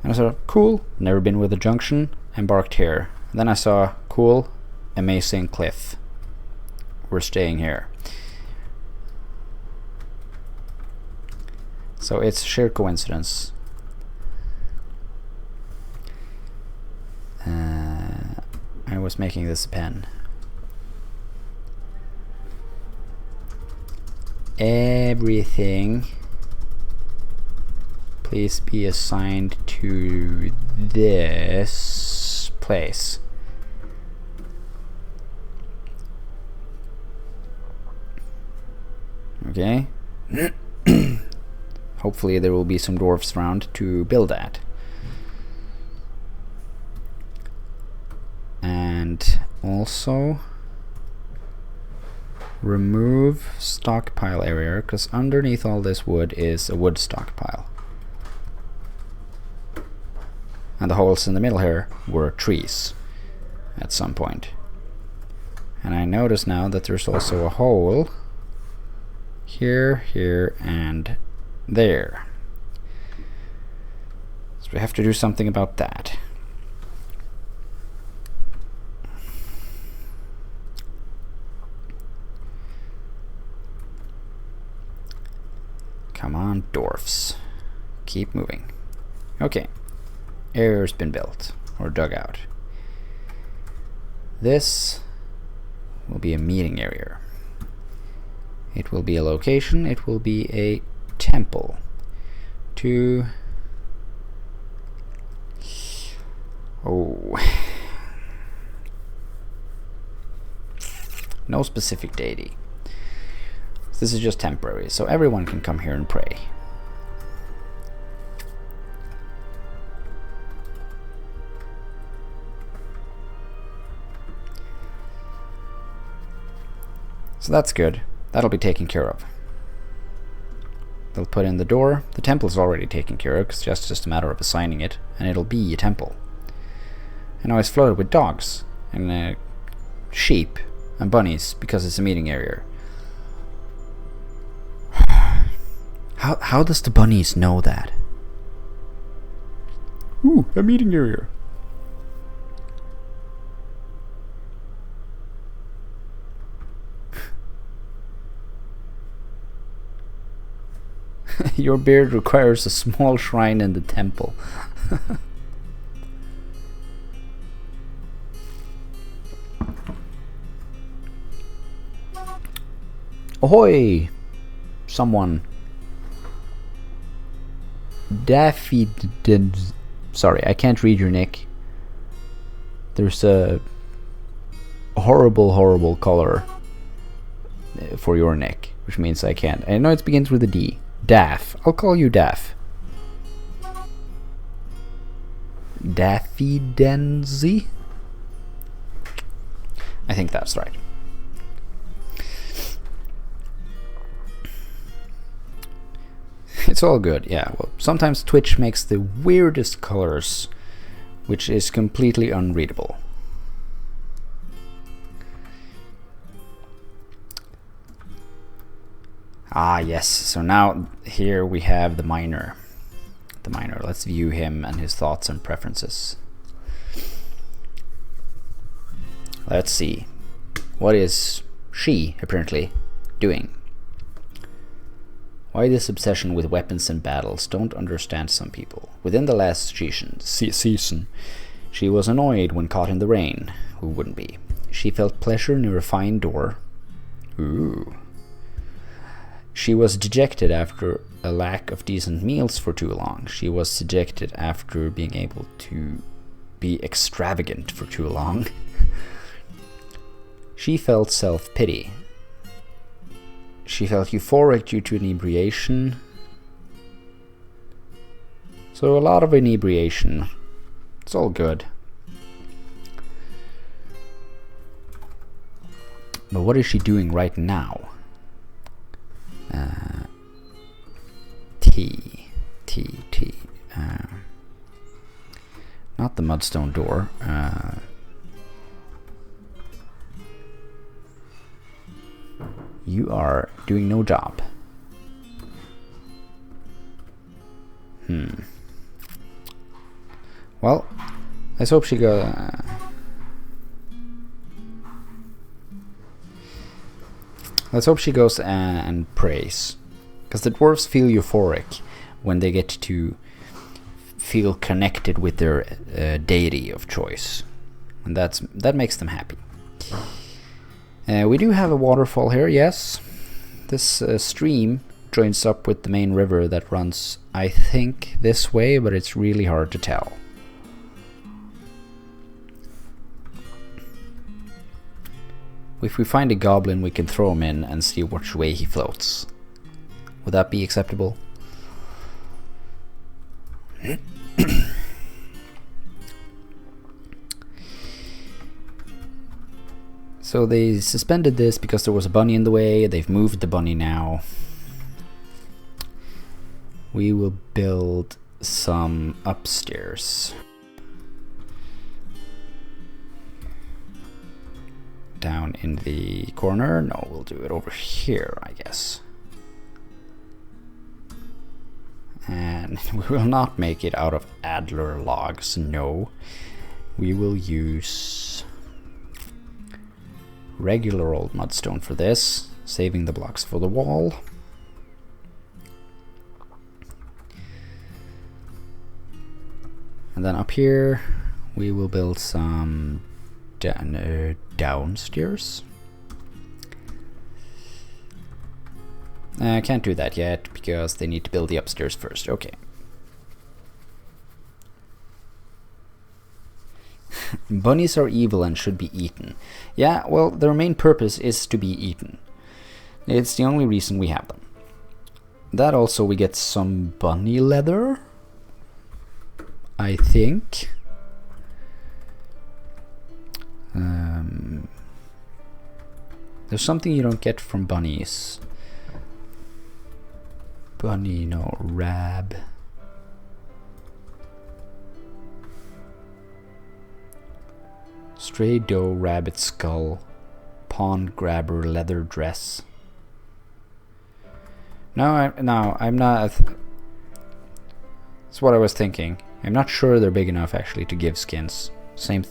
And I thought, cool, never been with a junction, embarked here. And then I saw, cool, amazing cliff. We're staying here. So it's sheer coincidence. I was making this pen. Everything, please be assigned to this place. Okay. Hopefully there will be some dwarfs around to build at. And also remove stockpile area, because underneath all this wood is a wood stockpile. And the holes in the middle here were trees at some point. And I notice now that there's also a hole here, here, and there. So we have to do something about that. Come on, dwarfs. Keep moving. Okay. Area's been built, or dug out. This will be a meeting area. It will be a location, it will be a temple to... Oh. No specific deity. This is just temporary, so everyone can come here and pray. So that's good. That'll be taken care of. They'll put in the door. The temple's already taken care of, because it's just a matter of assigning it, and it'll be a temple. And now it's flooded with dogs, and sheep, and bunnies, because it's a meeting area. How does the bunnies know that? Ooh, a meeting area. Your beard requires a small shrine in the temple. Ahoy! Someone. Daffy... Sorry, I can't read your nick. There's a horrible, horrible color for your nick, which means I can't. I know it begins with a D. Daff. I'll call you Daff. Daffy Denzi? I think that's right. It's all good, yeah. Well, sometimes Twitch makes the weirdest colors, which is completely unreadable. Ah, yes. So now here we have the miner. The miner. Let's view him and his thoughts and preferences. Let's see. What is she, apparently, doing? Why this obsession with weapons and battles? Don't understand some people. Within the last season, she was annoyed when caught in the rain. Who wouldn't be? She felt pleasure near a fine door. Ooh. She was dejected after a lack of decent meals for too long. She was dejected after being able to be extravagant for too long. She felt self-pity. She felt euphoric due to inebriation. So a lot of inebriation. It's all good. But what is she doing right now? T. Not the mudstone door. You are doing no job. Well, let's hope she goes. Let's hope she goes and prays, because the dwarves feel euphoric when they get to feel connected with their deity of choice, and that makes them happy. We do have a waterfall here, yes. This stream joins up with the main river that runs, I think, this way, but it's really hard to tell. If we find a goblin, we can throw him in and see which way he floats. Would that be acceptable? So they suspended this because there was a bunny in the way. They've moved the bunny now. We will build some upstairs. Down in the corner. No, we'll do it over here, I guess. And we will not make it out of Adler logs, no. We will use regular old mudstone for this, saving the blocks for the wall. And then up here we will build some downstairs. I can't do that yet because they need to build the upstairs first. Okay. Bunnies are evil and should be eaten. Yeah, well, their main purpose is to be eaten. It's the only reason we have them. That also, we get some bunny leather, I think. There's something you don't get from bunnies. Bunny, no, rab. Stray doe, rabbit skull, pond grabber, leather dress. No, I'm not. That's what I was thinking. I'm not sure they're big enough actually to give skins. Same.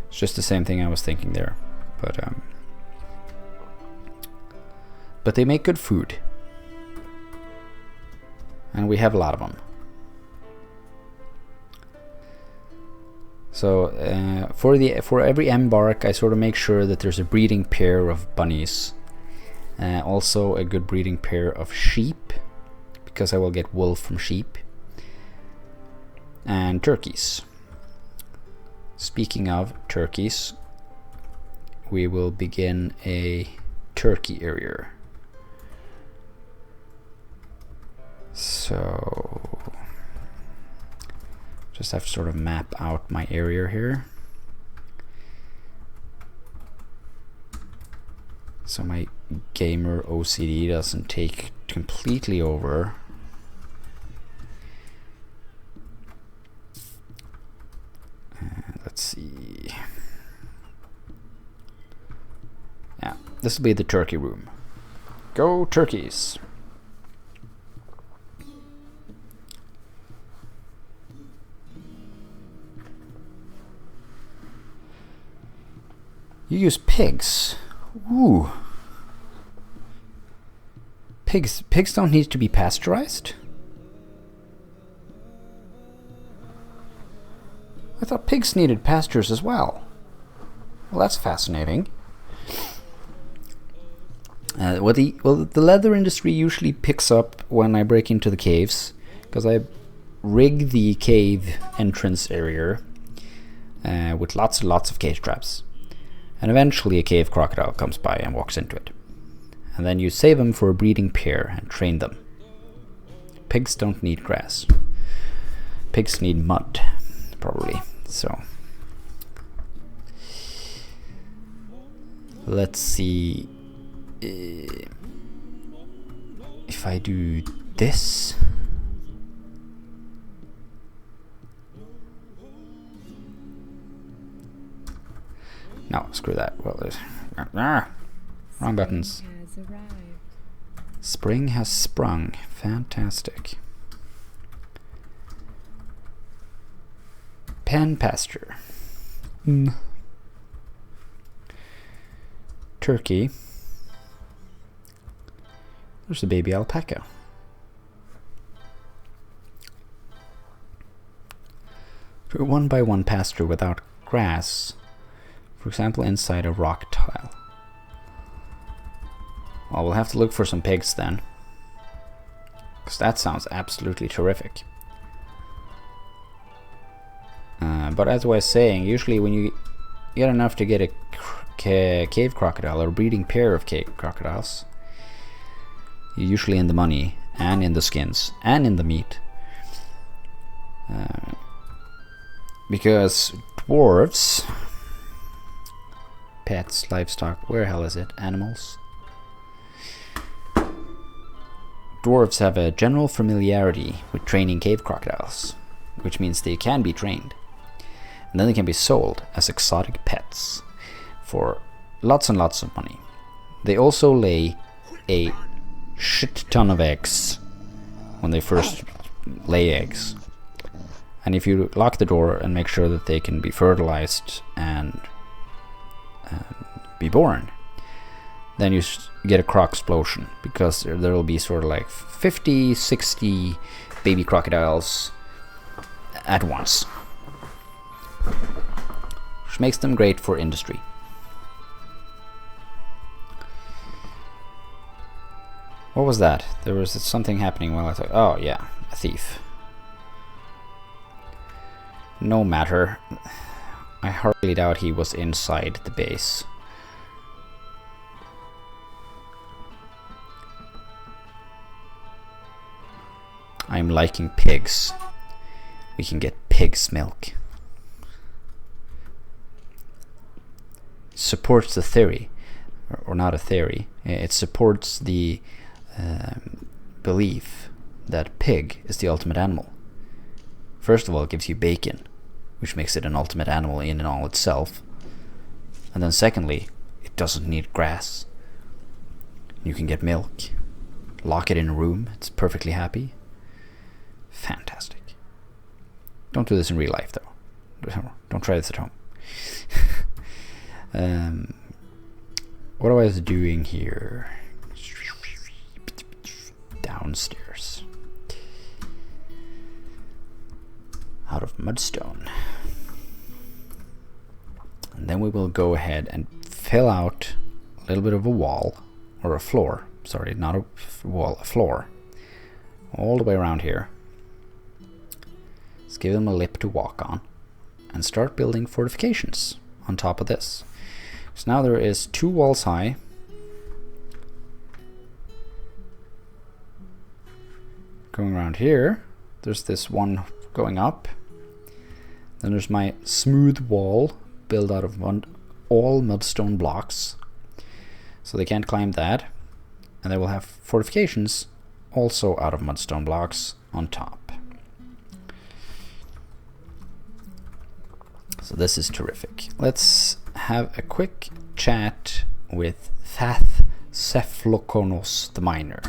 It's just the same thing I was thinking there, but they make good food, and we have a lot of them. So for every embark, I sort of make sure that there's a breeding pair of bunnies, also a good breeding pair of sheep, because I will get wool from sheep, and turkeys. Speaking of turkeys, we will begin a turkey area. So just have to sort of map out my area here. so my gamer OCD doesn't take completely over. Let's see. Yeah, this will be the turkey room. Go turkeys! You use pigs. Ooh. Pigs don't need to be pasteurized? I thought pigs needed pastures as well. Well, that's fascinating. The leather industry usually picks up when I break into the caves, because I rig the cave entrance area with lots and lots of cage traps. And eventually a cave crocodile comes by and walks into it. And then you save them for a breeding pair and train them. Pigs don't need grass. Pigs need mud, probably. So let's see if I do this. No, screw that. Well, wrong buttons. Spring has sprung. Fantastic. Pen pasture. Turkey. There's a baby alpaca. For one by one pasture without grass. For example, inside a rock tile. Well, we'll have to look for some pigs then. Because that sounds absolutely terrific. But as I was saying, usually when you get enough to get a cave crocodile or a breeding pair of cave crocodiles, you're usually in the money, and in the skins, and in the meat. Because dwarves... pets, livestock, where the hell is it? Animals. Dwarves have a general familiarity with training cave crocodiles, which means they can be trained. And then they can be sold as exotic pets for lots and lots of money. They also lay a shit ton of eggs when they first lay eggs. And if you lock the door and make sure that they can be fertilized and be born, then you get a croc explosion, because there will be sort of like 50, 60 baby crocodiles at once, which makes them great for industry. What was that? There was something happening while I thought, oh yeah, a thief. No matter. I hardly doubt he was inside the base. I'm liking pigs. We can get pig's milk. Supports the theory, or not a theory. It supports the belief that pig is the ultimate animal. First of all, it gives you bacon, which makes it an ultimate animal in and all itself. And then secondly, it doesn't need grass. You can get milk, lock it in a room, it's perfectly happy. Fantastic. Don't do this in real life though. Don't try this at home. What I was doing here, downstairs, out of mudstone, and then we will go ahead and fill out a little bit of a wall, or a floor, sorry, not a wall, a floor, all the way around here. Let's give them a lip to walk on and start building fortifications on top of this. So now there is 2 walls high. Going around here, there's this one going up. Then there's my smooth wall built out of all mudstone blocks. so they can't climb that. And they will have fortifications also out of mudstone blocks on top. So this is terrific. Let's have a quick chat with Thath Cephalokonos the miner.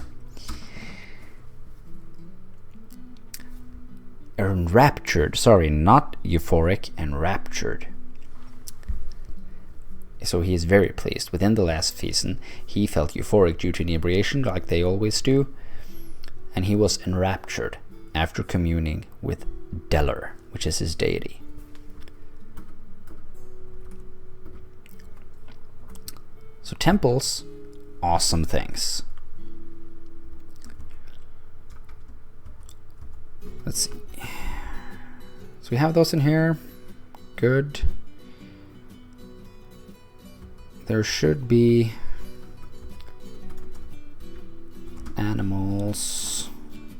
Enraptured, sorry, not euphoric, enraptured. So he is very pleased. Within the last season, he felt euphoric due to inebriation, like they always do, and he was enraptured after communing with Deller, which is his deity. So temples, awesome things. Let's see. So we have those in here. Good. There should be animals,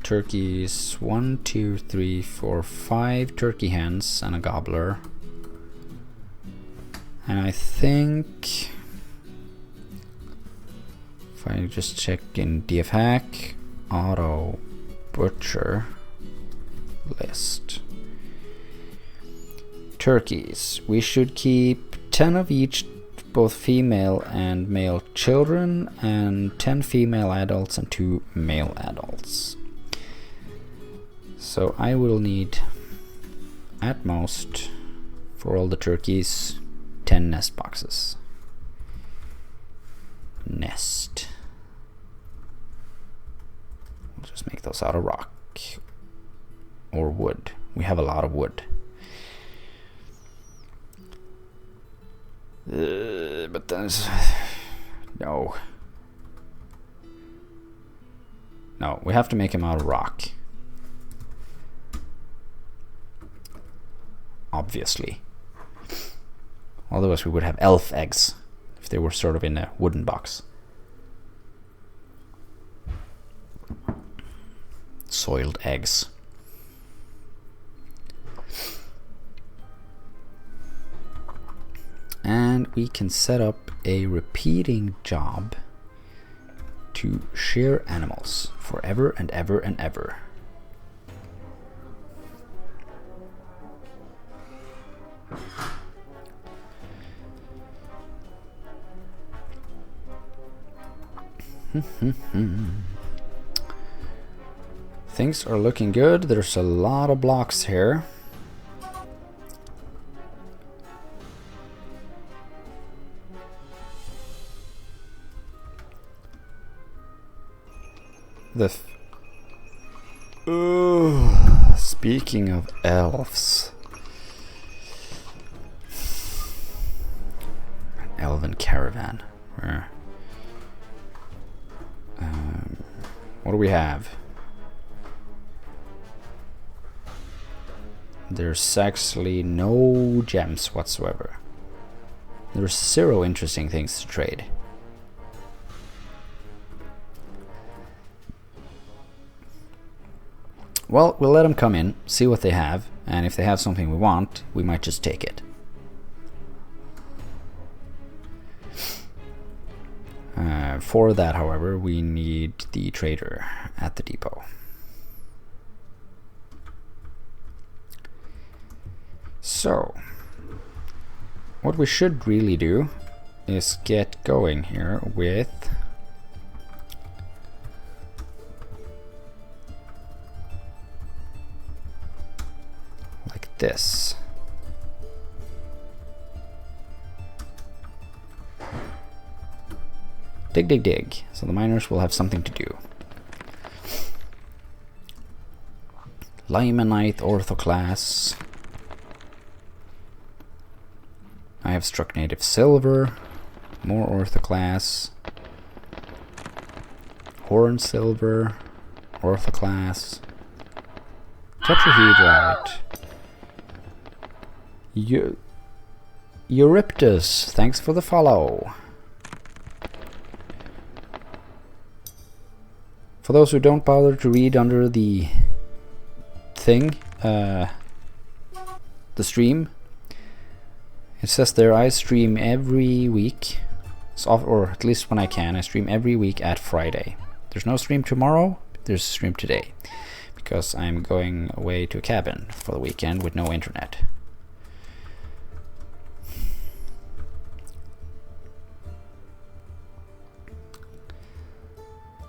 turkeys, 1, 2, 3, 4, 5 turkey hens and a gobbler. And I think if I just check in DF hack, auto butcher list. Turkeys. We should keep 10 of each, both female and male children, and 10 female adults and 2 male adults. So I will need, at most, for all the turkeys, 10 nest boxes. Nest. We'll just make those out of rock or wood. We have a lot of wood. But there's no, we have to make him out of rock, obviously. Otherwise we would have elf eggs if they were sort of in a wooden box. Soiled eggs. And we can set up a repeating job to shear animals forever and ever and ever. Things are looking good. There's a lot of blocks here. Speaking of elves, elven caravan. Where? What do we have? There's actually no gems whatsoever. There's 0 interesting things to trade. Well, we'll let them come in, see what they have, and if they have something we want, we might just take it. For that, however, we need the trader at the depot. So, what we should really do is get going here with like this. Dig, dig, dig. So the miners will have something to do. Limonite orthoclass. I have struck native silver. More orthoclass. Horn silver. Orthoclass. Tetrahedrite. Euryptus, thanks for the follow. For those who don't bother to read under the thing, the stream, it says there I stream every week, or at least when I can, I stream every week at Friday. There's no stream tomorrow, there's a stream today. Because I'm going away to a cabin for the weekend with no internet.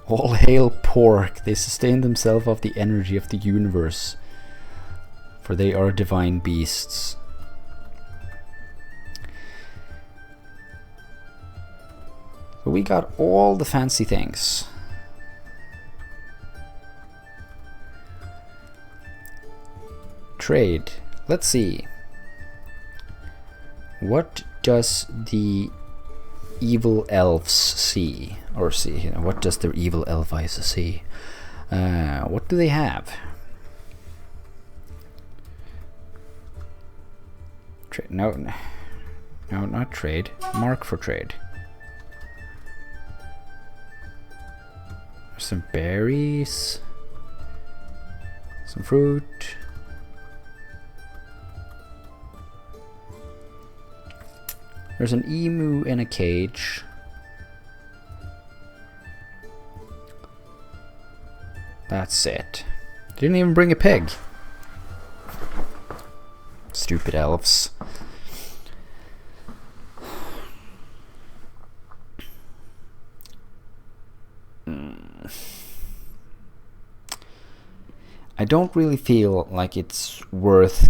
All hail pork, they sustain themselves off the energy of the universe, for they are divine beasts. So we got all the fancy things. Trade. Let's see. What does the evil elves see? Or see, you know, what does their evil elf eyes see? What do they have? No, not trade. Mark for trade. There's some berries. Some fruit. There's an emu in a cage. That's it. Didn't even bring a pig. Stupid elves. I don't really feel like it's worth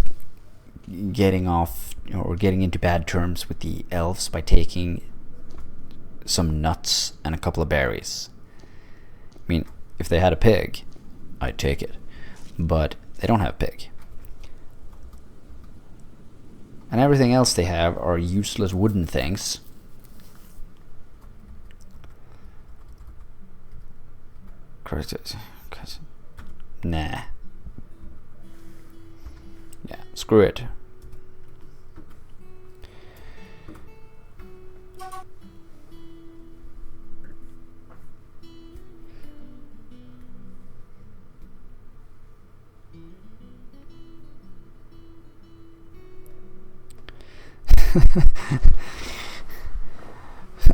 getting off or getting into bad terms with the elves by taking some nuts and a couple of berries. I mean, if they had a pig, I'd take it. But they don't have a pig. And everything else they have are useless wooden things. Nah. Yeah, screw it.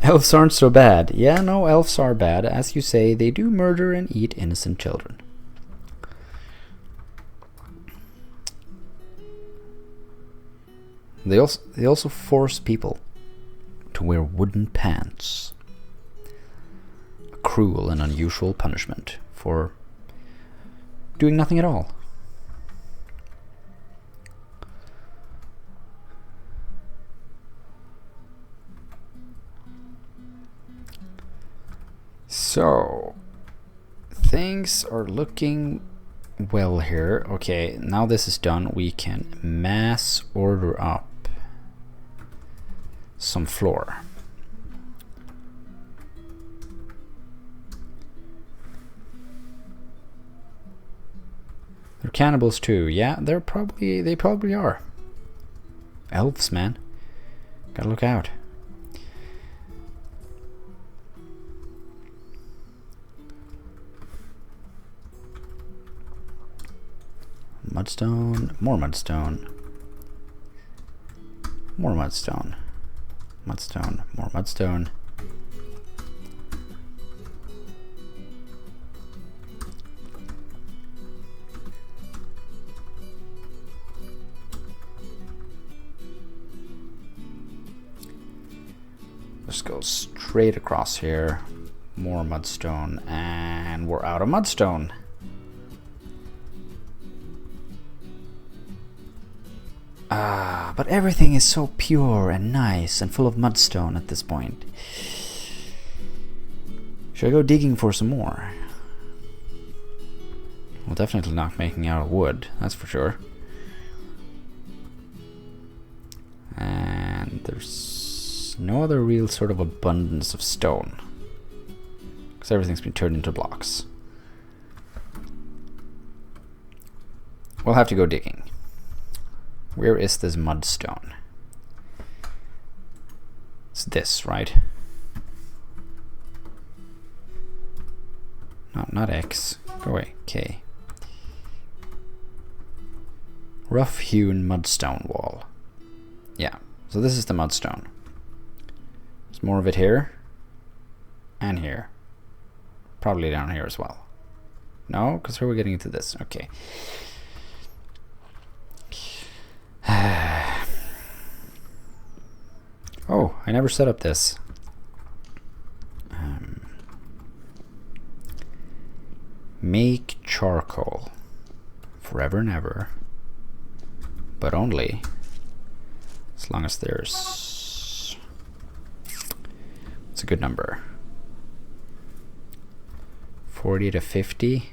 Elves aren't so bad. Yeah, no, elves are bad. As you say, they do murder and eat innocent children. They also force people to wear wooden pants. A cruel and unusual punishment for doing nothing at all. So, things are looking well here. Okay, now this is done, we can mass order up some flour. They're cannibals too. Yeah, they probably are. Elves, man. Gotta look out. Mudstone, more mudstone. More mudstone. Mudstone, more mudstone. Let's go straight across here. More mudstone, and we're out of mudstone. But everything is so pure and nice and full of mudstone at this point. Should I go digging for some more? Well, definitely not making out of wood, that's for sure. And there's no other real sort of abundance of stone, because everything's been turned into blocks. We'll have to go digging. Where is this mudstone? It's this, right? No, not X. Go away. K. Rough-hewn mudstone wall. Yeah, so this is the mudstone. There's more of it here. And here. Probably down here as well. No, because here we're getting into this. Okay. Oh, I never set up this. Make charcoal. Forever and ever. But only as long as there's... It's a good number. 40 to 50.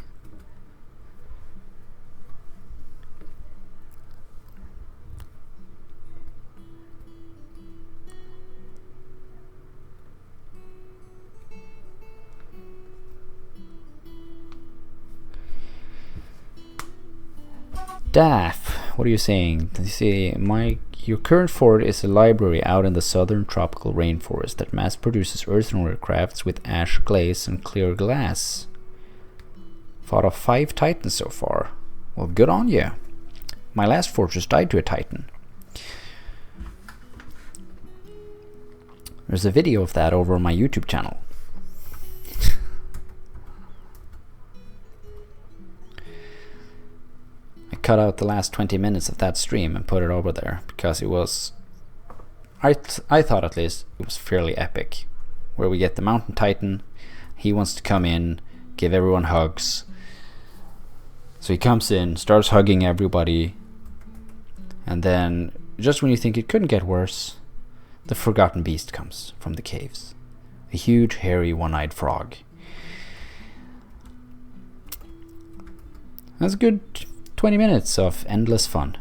Dwarf, what are you saying? You see, your current fort is a library out in the southern tropical rainforest that mass produces earthenware crafts with ash glaze and clear glass. Fought off 5 titans so far. Well, good on you. My last fortress died to a titan. There's a video of that over on my YouTube channel. I cut out the last 20 minutes of that stream and put it over there because it was... I thought at least it was fairly epic. Where we get the mountain titan. He wants to come in, give everyone hugs. So he comes in, starts hugging everybody, and then, just when you think it couldn't get worse, the forgotten beast comes from the caves. A huge, hairy, one-eyed frog. That's a good 20 minutes of endless fun.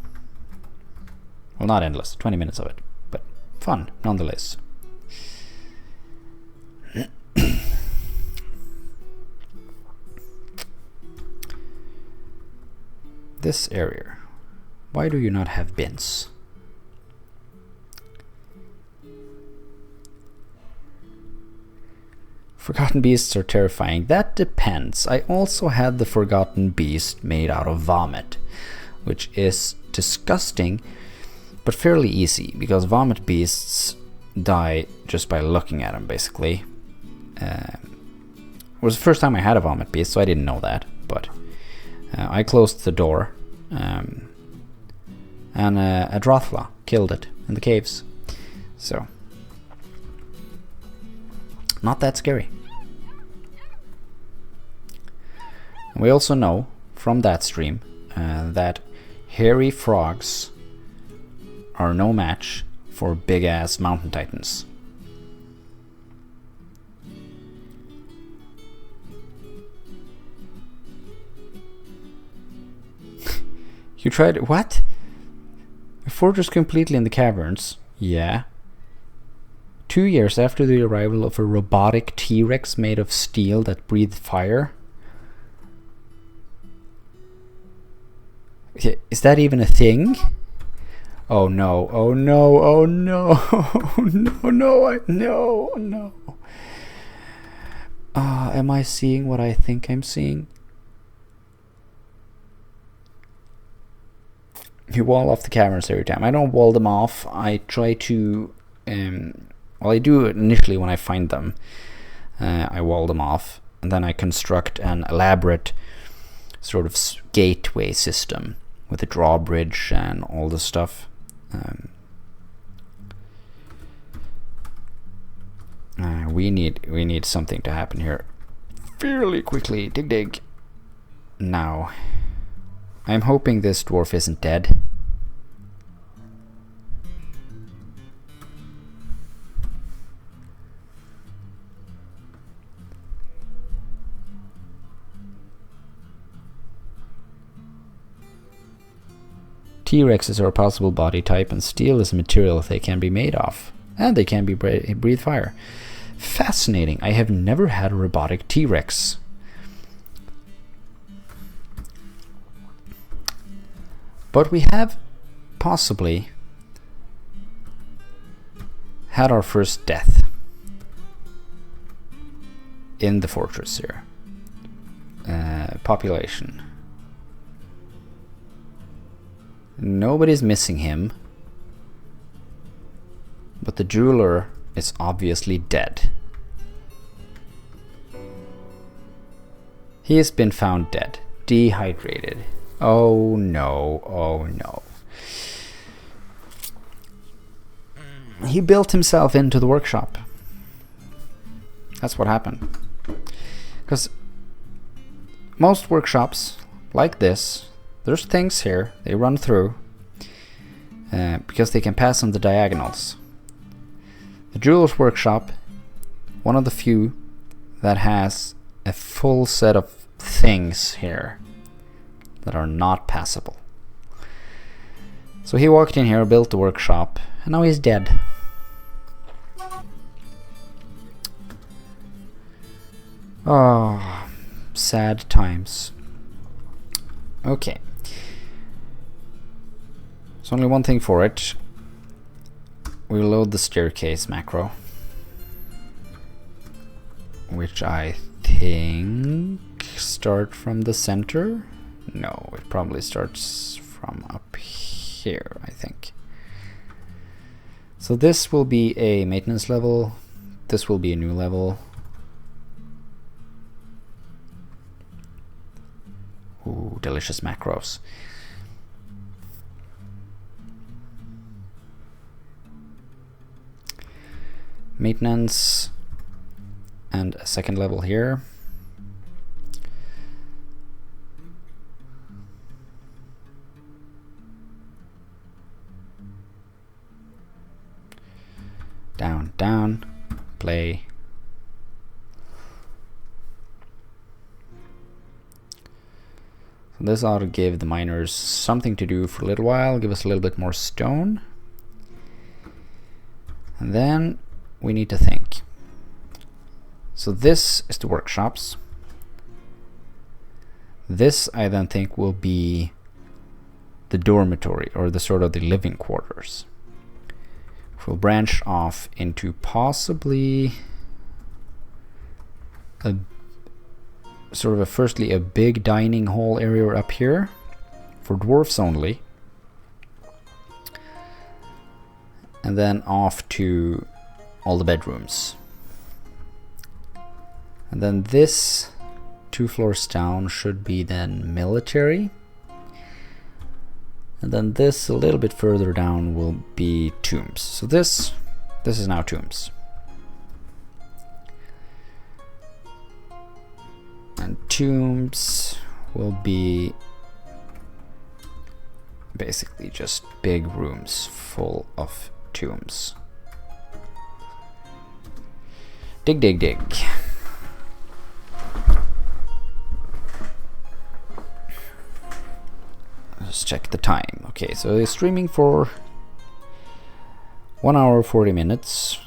Well, not endless, 20 minutes of it, but fun, nonetheless. This area. Why do you not have bins? Forgotten beasts are terrifying. That depends. I also had the forgotten beast made out of vomit, which is disgusting, but fairly easy, because vomit beasts die just by looking at them, basically. It was the first time I had a vomit beast, so I didn't know that, but I closed the door, and a Drothla killed it in the caves. So, not that scary. And we also know from that stream that hairy frogs are no match for big ass mountain titans. You tried what? A fortress completely in the caverns? Yeah. 2 years after the arrival of a robotic T-Rex made of steel that breathed fire? Is that even a thing? Oh no, oh no, oh no, oh no, no, no. Am I seeing what I think I'm seeing? You wall off the caverns every time. I don't wall them off. I try to... well, I do initially when I find them. I wall them off. And then I construct an elaborate sort of gateway system with a drawbridge and all this stuff. We need something to happen here fairly quickly. Dig dig. Now, I'm hoping this dwarf isn't dead. T-Rexes are a possible body type, and steel is a material they can be made of. And they can be breathe fire. Fascinating. I have never had a robotic T-Rex. But we have possibly had our first death in the fortress here. Population. Nobody's missing him, but the jeweler is obviously dead. He has been found dead, dehydrated. Oh no, oh no. He built himself into the workshop. That's what happened. Because most workshops like this, there's things here they run through because they can pass on the diagonals. The jeweler's workshop, one of the few that has a full set of things here that are not passable. So he walked in here, built the workshop, and now he's dead. Oh, sad times. Okay. There's only one thing for it. We load the staircase macro, which I think start from the center. No, it probably starts from up here, I think. So this will be a maintenance level. This will be a new level. Ooh, delicious macros. Maintenance and a second level here. Down, down, play. So this ought to give the miners something to do for a little while, give us a little bit more stone. And then we need to think. So this is the workshops. This I then think will be the dormitory, or the sort of the living quarters. We'll branch off into possibly a sort of a firstly a big dining hall area up here for dwarfs only, and then off to all the bedrooms. And then this 2 floors down should be then military. And then this a little bit further down will be tombs. So this is now tombs. And tombs will be basically just big rooms full of tombs. Dig, dig, dig. Let's check the time. Okay, so it's streaming for 1 hour 40 minutes.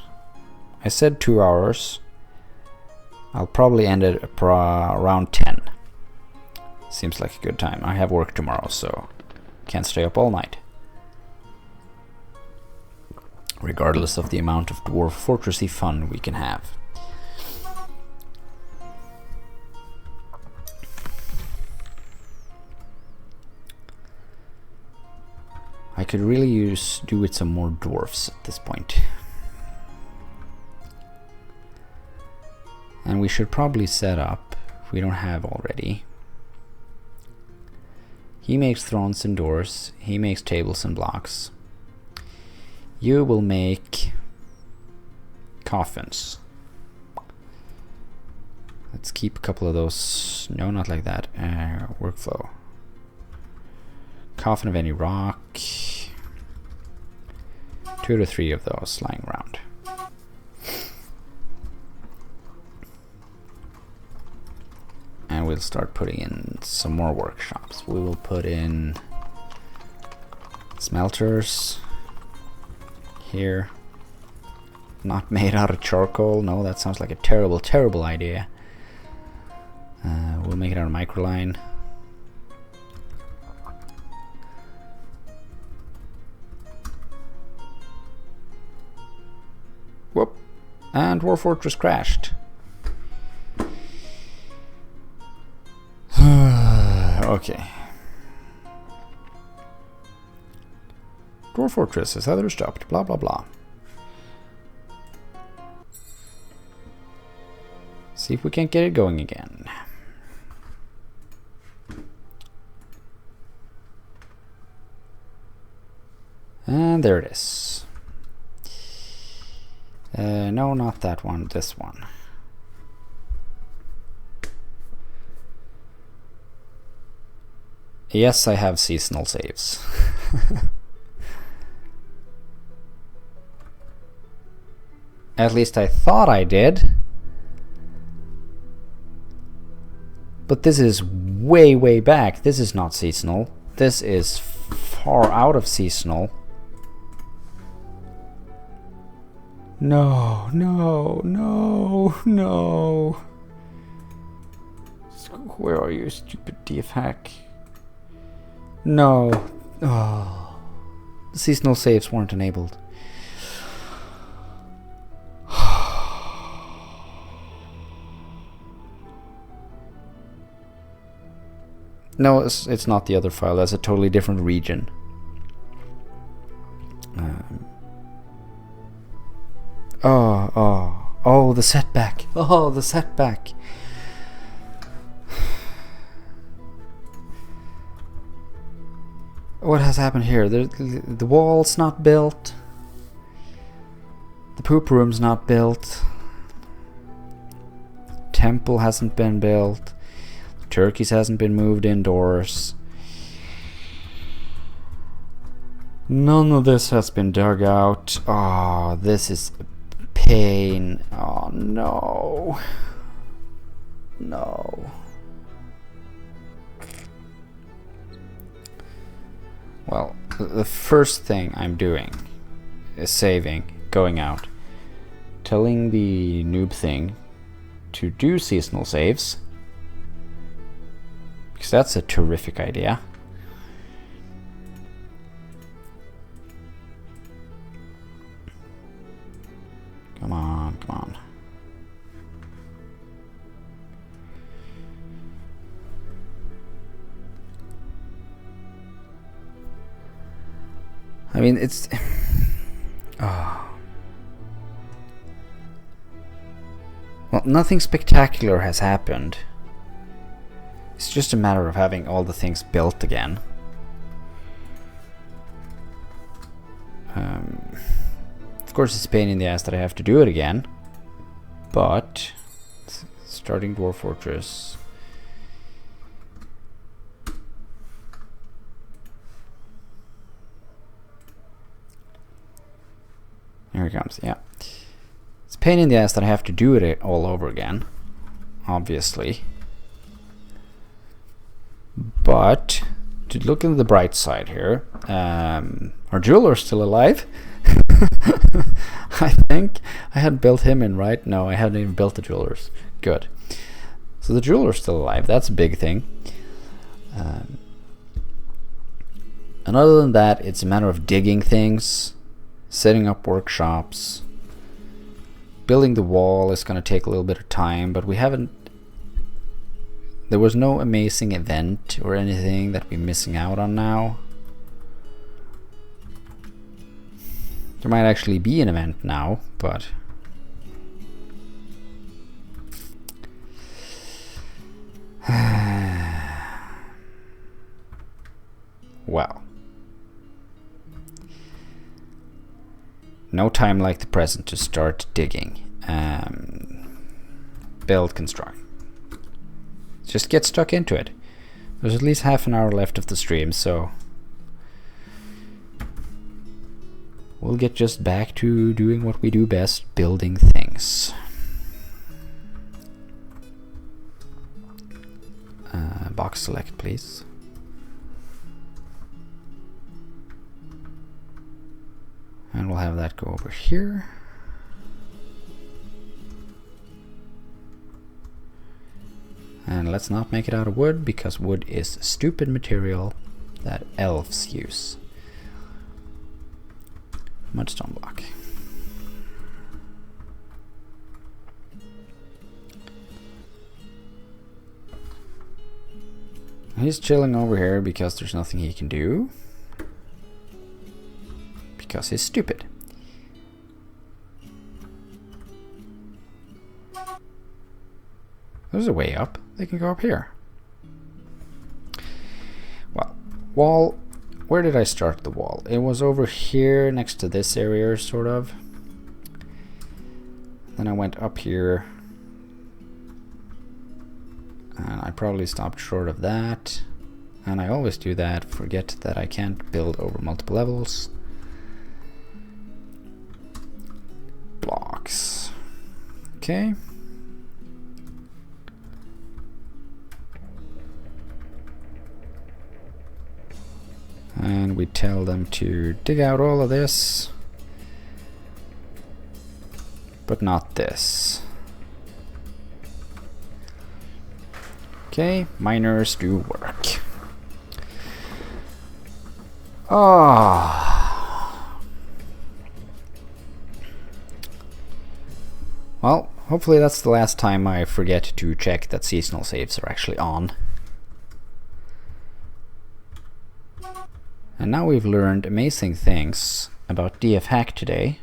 I said 2 hours. I'll probably end it around 10. Seems like a good time. I have work tomorrow, so can't stay up all night. Regardless of the amount of Dwarf Fortressy fun we can have. I could really do with some more dwarfs at this point. And we should probably set up, if we don't have already. He makes thrones and doors. He makes tables and blocks. You will make coffins. Let's keep a couple of those. No, not like that. Workflow. Coffin of any rock. 2 to 3 of those lying around. And we'll start putting in some more workshops. We will put in smelters here. Not made out of charcoal. No, that sounds like a terrible, terrible idea. We'll make it out of microline. Whoop. And Dwarf Fortress crashed. Okay. Dwarf Fortress has others stopped. Blah blah blah. See if we can't get it going again. And there it is. No, not that one, this one. Yes, I have seasonal saves. At least I thought I did. But this is way, way back. This is not seasonal. This is far out of seasonal. No, no, no, no. Where are you, stupid DF hack? No. Oh. The seasonal saves weren't enabled. No, it's not the other file. That's a totally different region. Oh, the setback. Oh, the setback. What has happened here? The wall's not built. The poop room's not built. Temple hasn't been built. The turkeys hasn't been moved indoors. None of this has been dug out. Oh, this is pain. Oh no. No. Well, the first thing I'm doing is saving, going out, telling the noob thing to do seasonal saves, because that's a terrific idea. Come on, come on. I mean, it's... Oh. Well, nothing spectacular has happened. It's just a matter of having all the things built again. Of course, it's a pain in the ass that I have to do it again. But... starting Dwarf Fortress... Here it comes, yeah. It's a pain in the ass that I have to do it all over again, obviously. But, to look at the bright side here, our jeweler's still alive. I think I had built him in, right? No, I hadn't even built the jewelers. Good. So the jeweler's still alive, that's a big thing. And other than that, it's a matter of digging things, setting up workshops. Building the wall is going to take a little bit of time, but we haven't... There was no amazing event or anything that we're missing out on now. There might actually be an event now, but... Well. No time like the present to start digging. Build, construct. Just get stuck into it. There's at least half an hour left of the stream, so we'll get just back to doing what we do best, building things. Box select, please. And we'll have that go over here. And let's not make it out of wood, because wood is stupid material that elves use. Mudstone block. He's chilling over here because there's nothing he can do. Because he's stupid. There's a way up. They can go up here. Well, wall where did I start the wall? It was over here next to this area, sort of. Then I went up here. And I probably stopped short of that. And I always do that, forget that I can't build over multiple levels. Blocks. Okay. And we tell them to dig out all of this, but not this. Okay, miners do work. Ah. Well, hopefully that's the last time I forget to check that seasonal saves are actually on. And now we've learned amazing things about DF hack today,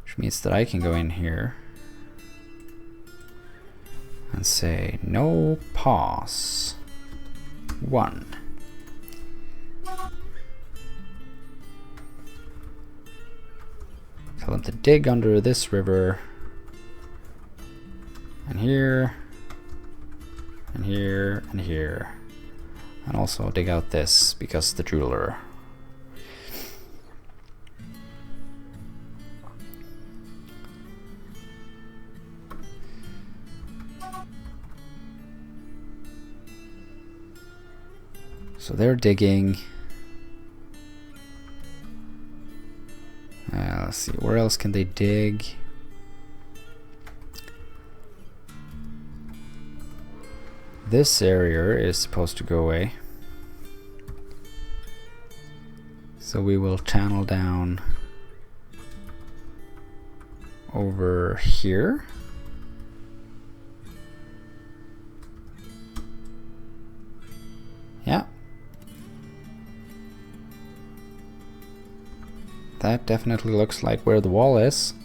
which means that I can go in here and say no pause 1. Tell them to dig under this river, and here, and here, and here. And also dig out this, because the jeweler. So they're digging. Let's see, where else can they dig? This area is supposed to go away. So we will channel down over here. Yeah. That definitely looks like where the wall is.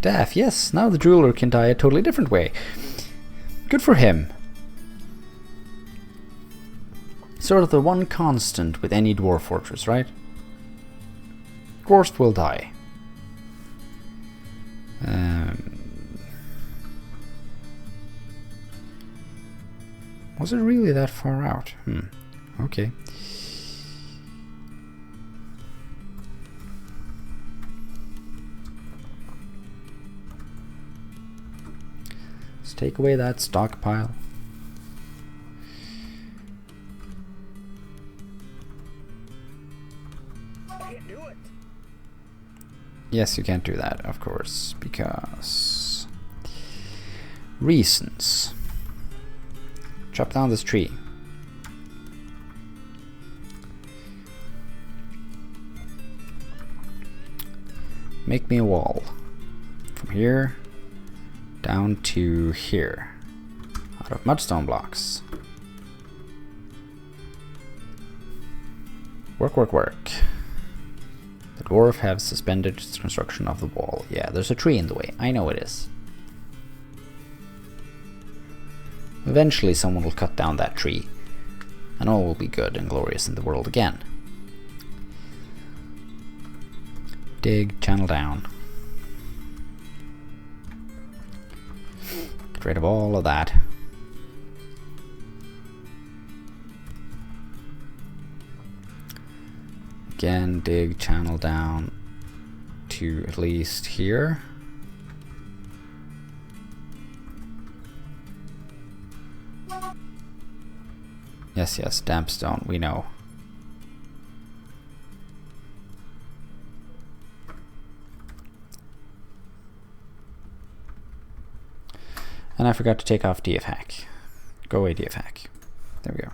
Daff, yes, now the jeweler can die a totally different way. Good for him. Sort of the one constant with any dwarf fortress, right? Dwarfs will die. Was it really that far out? Okay. Let's take away that stockpile. Can't do it. Yes, you can't do that, of course, because reasons. Chop down this tree. Make me a wall from here down to here out of mudstone blocks. Work, work, work. The dwarf has suspended its construction of the wall. Yeah, there's a tree in the way. I know it is. Eventually someone will cut down that tree, and all will be good and glorious in the world again. Dig, channel down. Get rid of all of that. Again, dig, channel down to at least here. Yes, yes, damp stone, we know. And I forgot to take off DF hack. Go away, DF hack. There we go.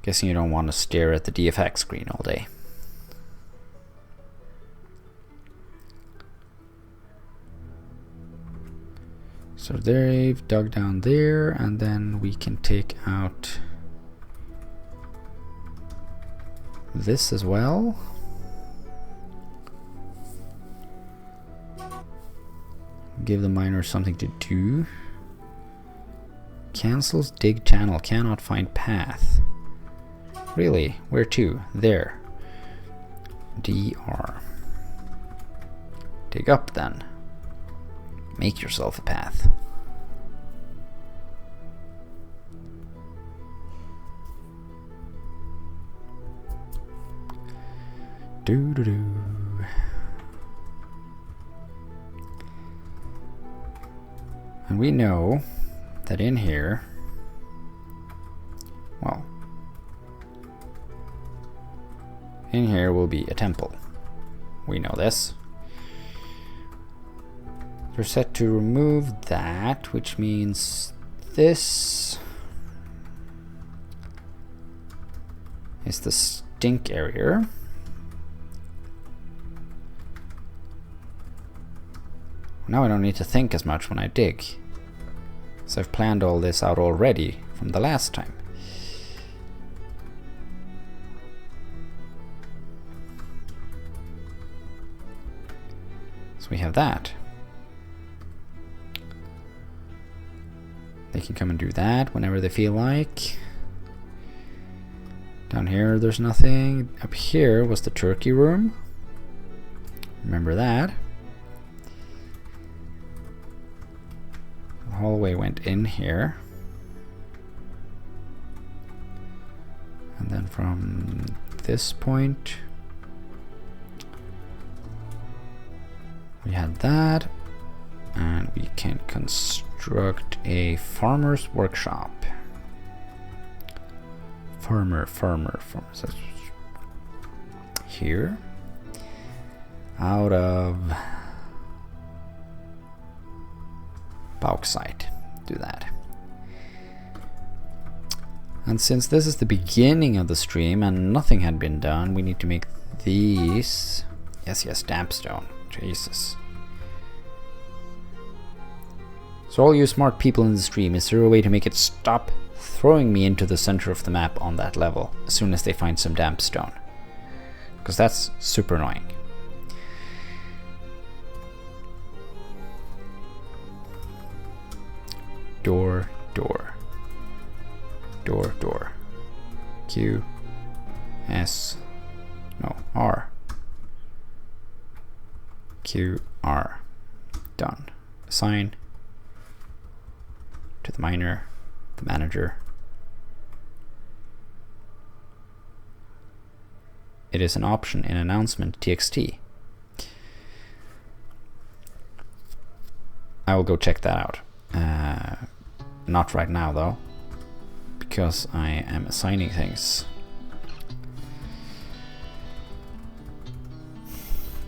Guessing you don't want to stare at the DF hack screen all day. So they've dug down there, and then we can take out this as well. Give the miner something to do. Cancels dig channel. Cannot find path. Really? Where to? There. DR. Dig up then. Make yourself a path. Do. And we know that in here, well, in here will be a temple. We know this. We're set to remove that, which means this is the stink area. Now I don't need to think as much when I dig. So I've planned all this out already from the last time. So we have that. They can come and do that whenever they feel like. Down here there's nothing. Up here was the turkey room. Remember that. The hallway went in here. And then from this point we had that. And we can construct a farmer's workshop. Farmer. So here. Out of bauxite. Do that. And since this is the beginning of the stream and nothing had been done, we need to make these. Yes, dampstone. Jesus. So all you smart people in the stream, is there a way to make it stop throwing me into the center of the map on that level as soon as they find some damp stone? Because that's super annoying. Door. Q. S. No, R. Q. R. Done. Assign to the miner, the manager. It is an option in announcement txt. I will go check that out. Not right now though, because I am assigning things.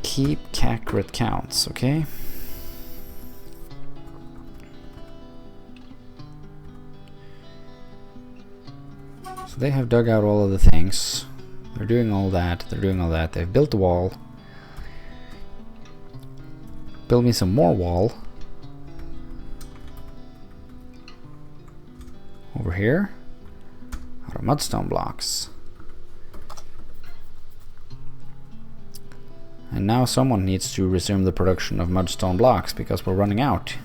Keep accurate counts, okay? So they have dug out all of the things. They're doing all that. They've built the wall. Build me some more wall. Over here. Out of mudstone blocks. And now someone needs to resume the production of mudstone blocks because we're running out.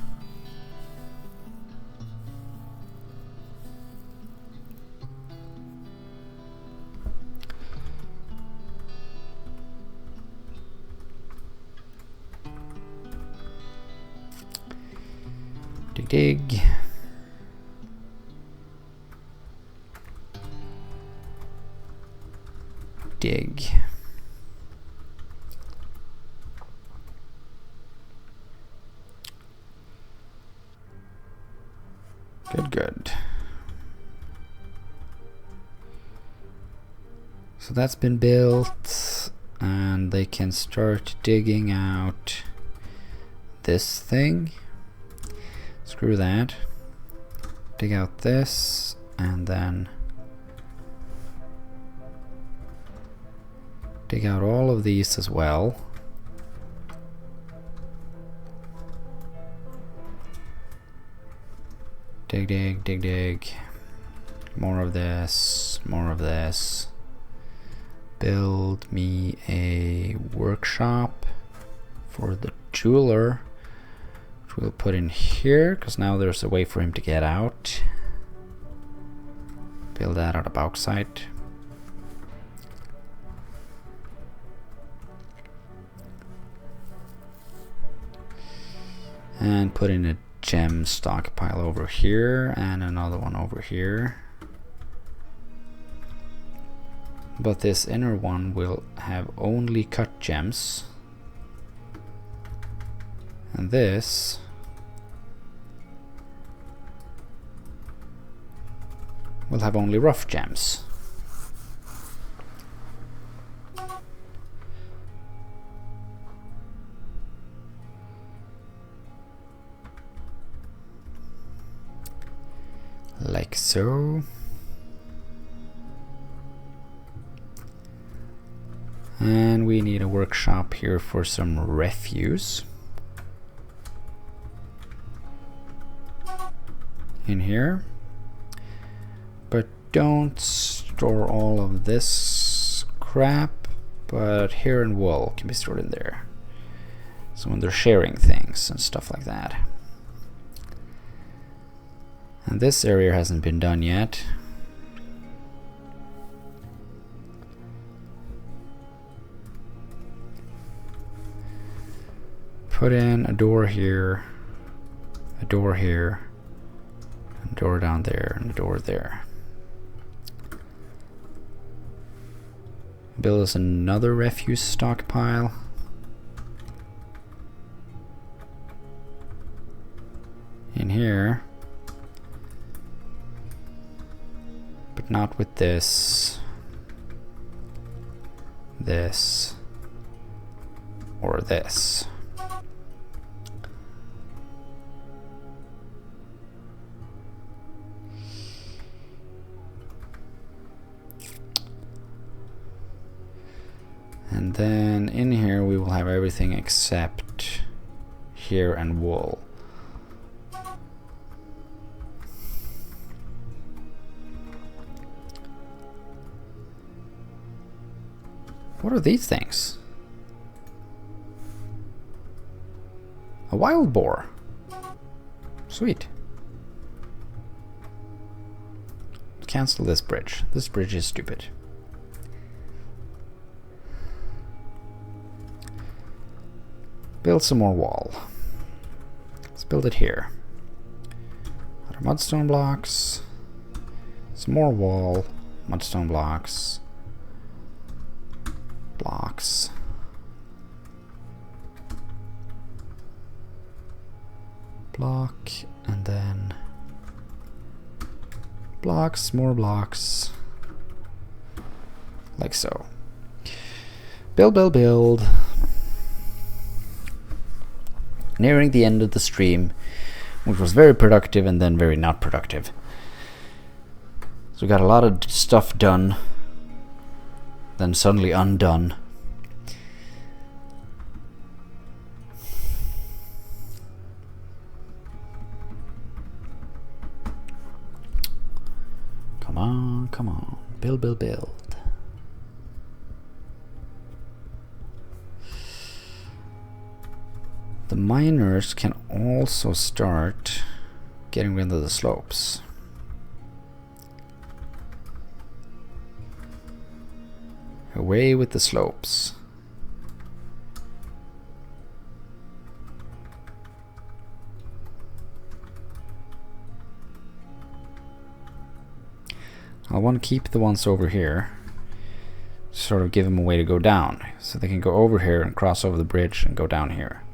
Dig. Dig. Good. So that's been built, and they can start digging out this thing. Screw that. Dig out this, and then dig out all of these as well. Dig. More of this. Build me a workshop for the jeweler, which we'll put in here, because now there's a way for him to get out. Build that out of bauxite. And put in a gem stockpile over here and another one over here. But this inner one will have only cut gems. And this will have only rough gems. Like so. And we need a workshop here for some refuse. In here. But don't store all of this crap, but hair and wool can be stored in there. So when they're sharing things and stuff like that. And this area hasn't been done yet. Put in a door here, a door here, a door down there, and a door there. Build us another refuse stockpile. In here. But not with this, this, or this. And then in here we will have everything except hair and wool. What are these things? A wild boar. Sweet. Cancel this bridge. This bridge is stupid. Build some more wall. Let's build it here. Out of mudstone blocks. Some more wall. Mudstone blocks. Blocks. Block. And then blocks. More blocks. Like so. Build, build, build. Nearing the end of the stream, which was very productive and then very not productive. So we got a lot of stuff done, then suddenly undone. Come on, come on. Build, build, build. The miners can also start getting rid of the slopes. Away with the slopes. I want to keep the ones over here. Sort of give them a way to go down. So they can go over here and cross over the bridge and go down here.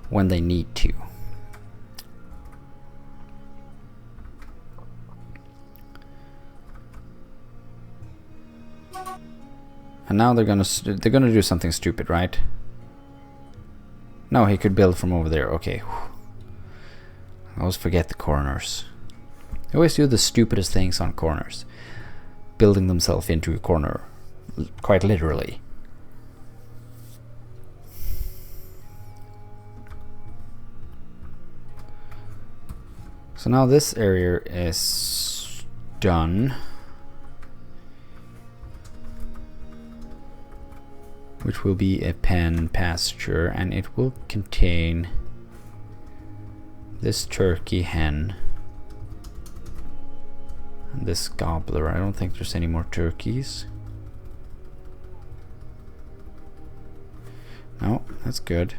When they need to. And now they're gonna do something stupid, right? No, he could build from over there. Okay. I always forget the corners. They always do the stupidest things on corners. Building themselves into a corner, quite literally. So now this area is done, which will be a pen pasture, and it will contain this turkey hen. And this gobbler. I don't think there's any more turkeys. No, that's good.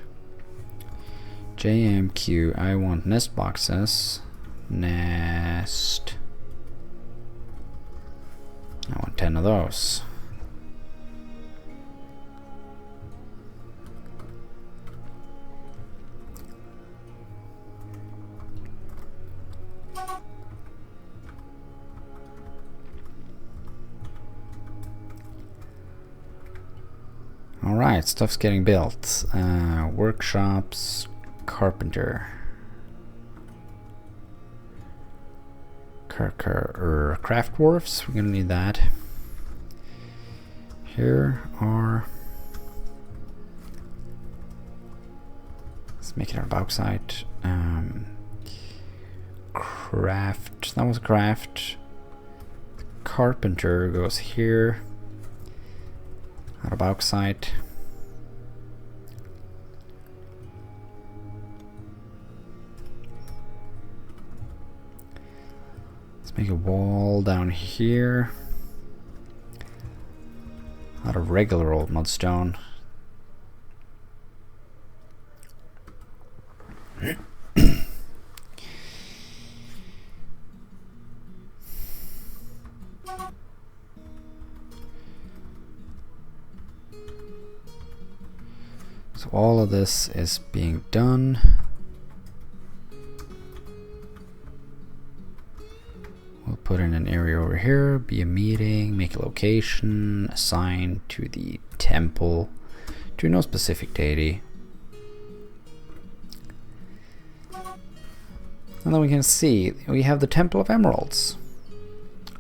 JMQ, I want nest boxes. Nest. I want 10 of those. Alright, stuff's getting built. Workshops, carpenter. Craft dwarfs, we're gonna need that. Here are... Let's make it our bauxite. Craft, that was craft. Carpenter goes here. Out of bauxite. Let's make a wall down here. Out of regular old mudstone. So all of this is being done. We'll put in an area over here, be a meeting, make a location, assign to the temple, to no specific deity. And then we can see we have the Temple of Emeralds,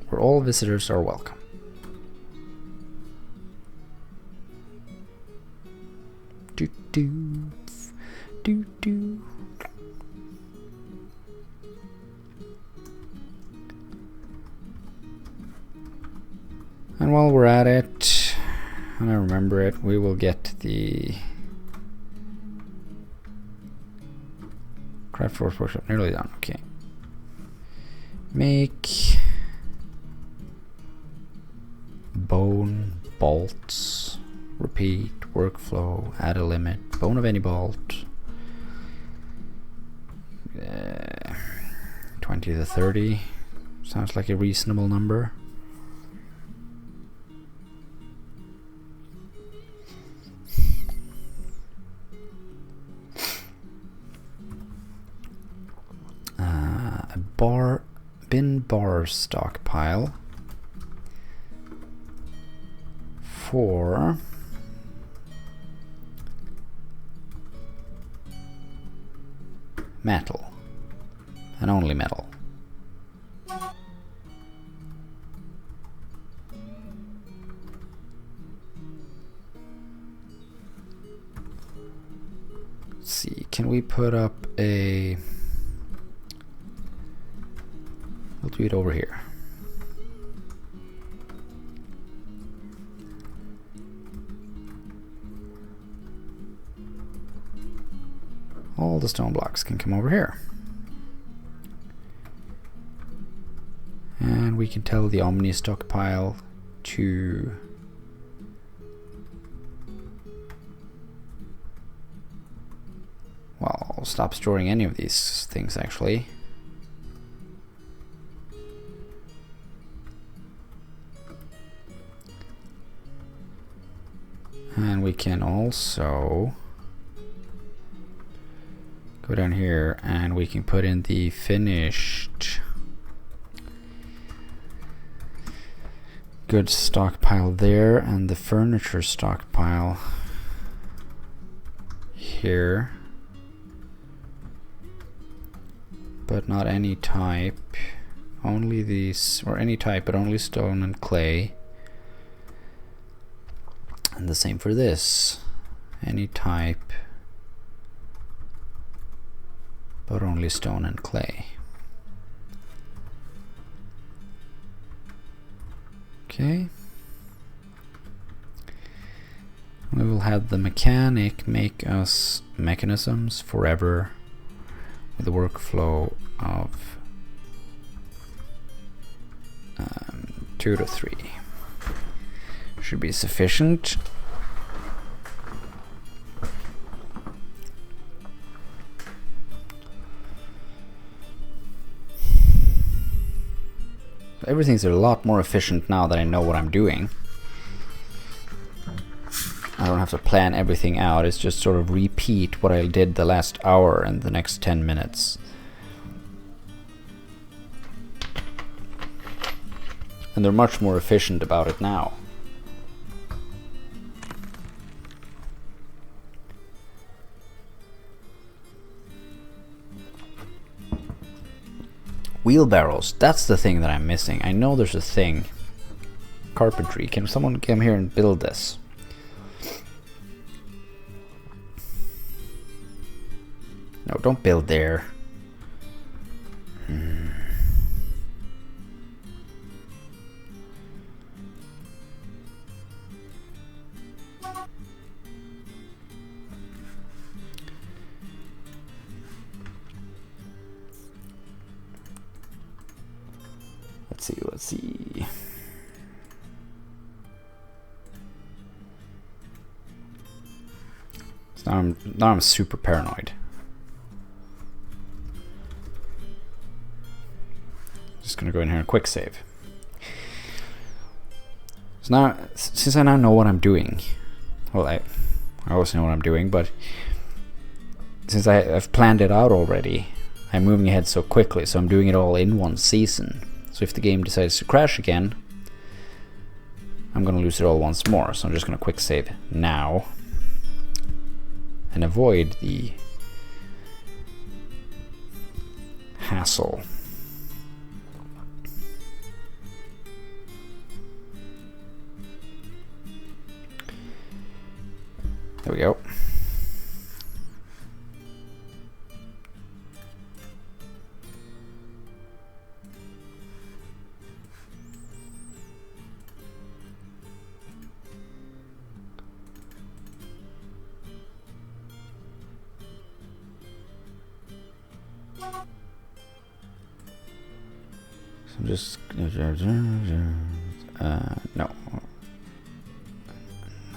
where all visitors are welcome. Do do do do. And while we're at it, and I remember it, we will get the Craft Force Workshop nearly done. Okay. Make bone bolts. Repeat. Workflow. Add a limit. Bone of any bolt. 20 to 30. Sounds like a reasonable number. Bin bar stockpile for metal and only metal. Let's see, can we put up a... We'll do it over here. All the stone blocks can come over here. And we can tell the Omni stockpile to well, I'll stop storing any of these things actually. And we can also go down here and we can put in the finished goods stockpile there and the furniture stockpile here. But not any type, only these, or any type but only stone and clay. And the same for this, any type but only stone and clay. Okay. We will have the mechanic make us mechanisms forever with a workflow of 2 to 3. Should be sufficient. Everything's a lot more efficient now that I know what I'm doing. I don't have to plan everything out, it's just sort of repeat what I did the last hour and the next 10 minutes. And they're much more efficient about it now. Wheelbarrows, that's the thing that I'm missing. I know there's a thing. Carpentry, can someone come here and build this? No, don't build there. Let's see. So now I'm super paranoid. Just gonna go in here and quick save. So now, since I now know what I'm doing, well, I always know what I'm doing, but since I've planned it out already, I'm moving ahead so quickly, so I'm doing it all in one season. So if the game decides to crash again, I'm gonna lose it all once more. So I'm just gonna quick save now and avoid the hassle. There we go. So I'm just no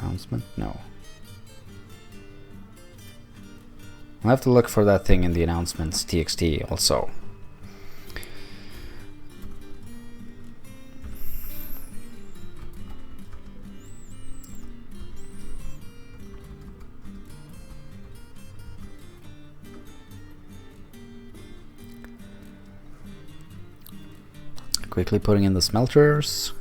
announcement, no. I'll have to look for that thing in the announcements txt also. Quickly putting in the smelters.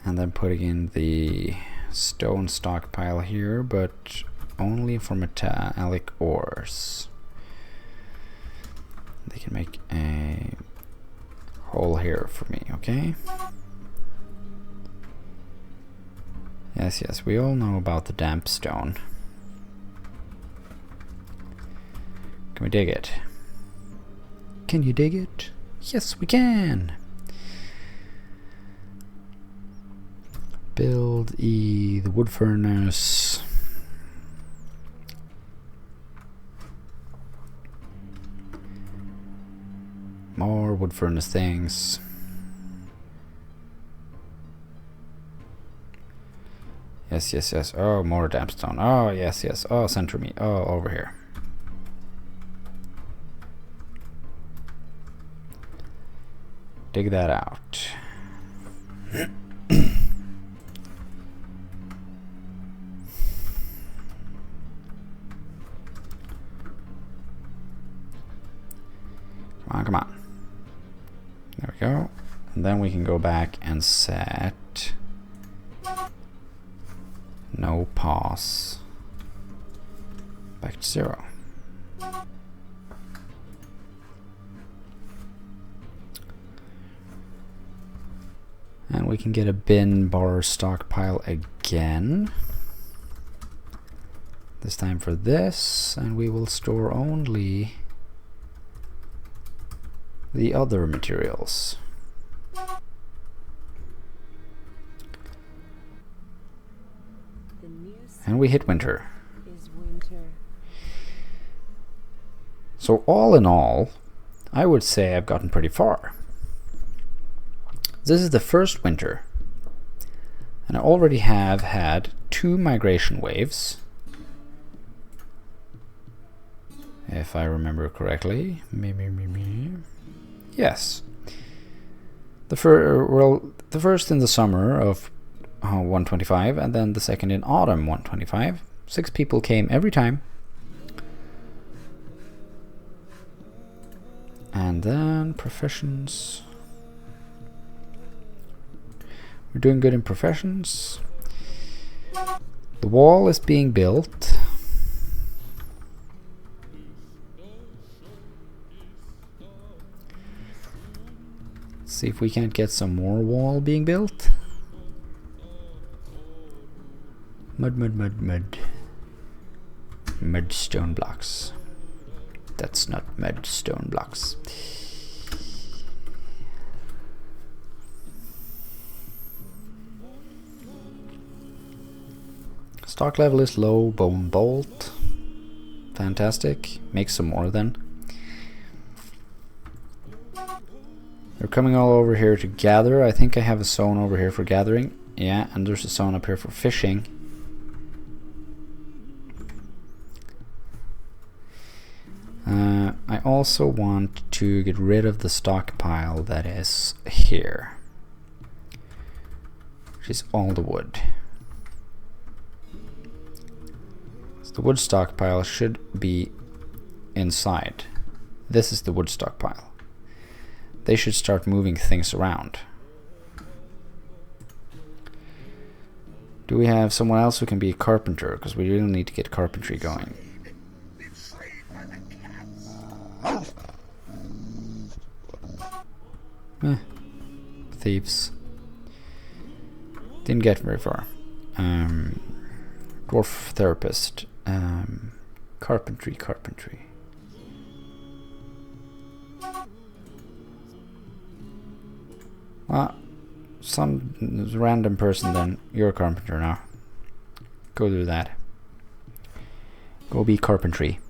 And then putting in the stone stockpile here, but only for metallic ores. They can make a hole here for me, okay? Yes, yes, we all know about the damp stone. Can we dig it? Can you dig it? Yes, we can! Build the wood furnace. More wood furnace things. Yes, yes, yes. Oh, more dampstone. Oh, yes, yes. Oh, center me. Oh, over here. Dig that out. Come on. There we go. And then we can go back and set no pause back to 0. And we can get a bin bar stockpile again. This time for this, and we will store only the other materials. And we hit winter. is winter. So all in all, I would say I've gotten pretty far. This is the first winter, and I already have had 2 migration waves, if I remember correctly. Yes. The first in the summer of 125, and then the second in autumn 125. 6 people came every time. And then professions. We're doing good in professions. The wall is being built. Let's see if we can't get some more wall being built. Mud. Mud stone blocks. That's not mud stone blocks. Stock level is low. Bone bolt. Fantastic. Make some more then. They're coming all over here to gather. I think I have a zone over here for gathering. Yeah, and there's a zone up here for fishing. I also want to get rid of the stockpile that is here, which is all the wood. So the wood stockpile should be inside. This is the wood stockpile. They should start moving things around. Do we have someone else who can be a carpenter? Because we really need to get carpentry going. Thieves. Didn't get very far. Dwarf therapist. Carpentry. Well, some random person then. You're a carpenter now. Go do that. Go be carpentry.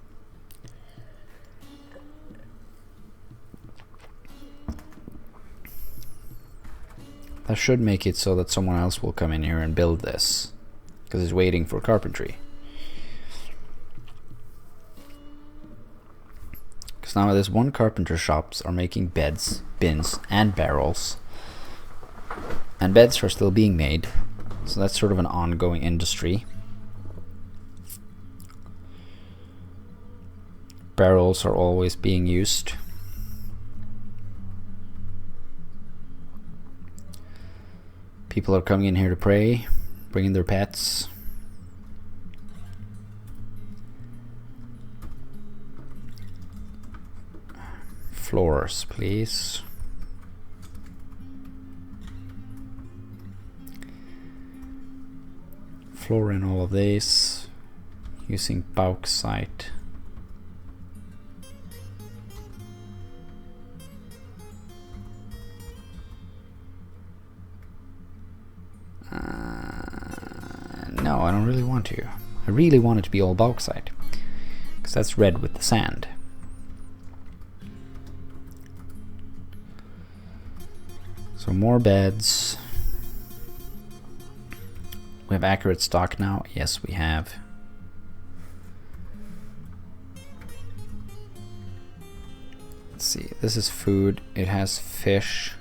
That should make it so that someone else will come in here and build this, because it's waiting for carpentry. Because now this one carpenter shops are making beds, bins, and barrels. And beds are still being made, so that's sort of an ongoing industry. Barrels are always being used. People are coming in here to pray, bringing their pets. Floors, please. Floor in all of these using bauxite. No, I don't really want to. I really want it to be all bauxite, because that's red with the sand. So more beds. We have accurate stock now. Yes, we have. Let's see. This is food. It has fish.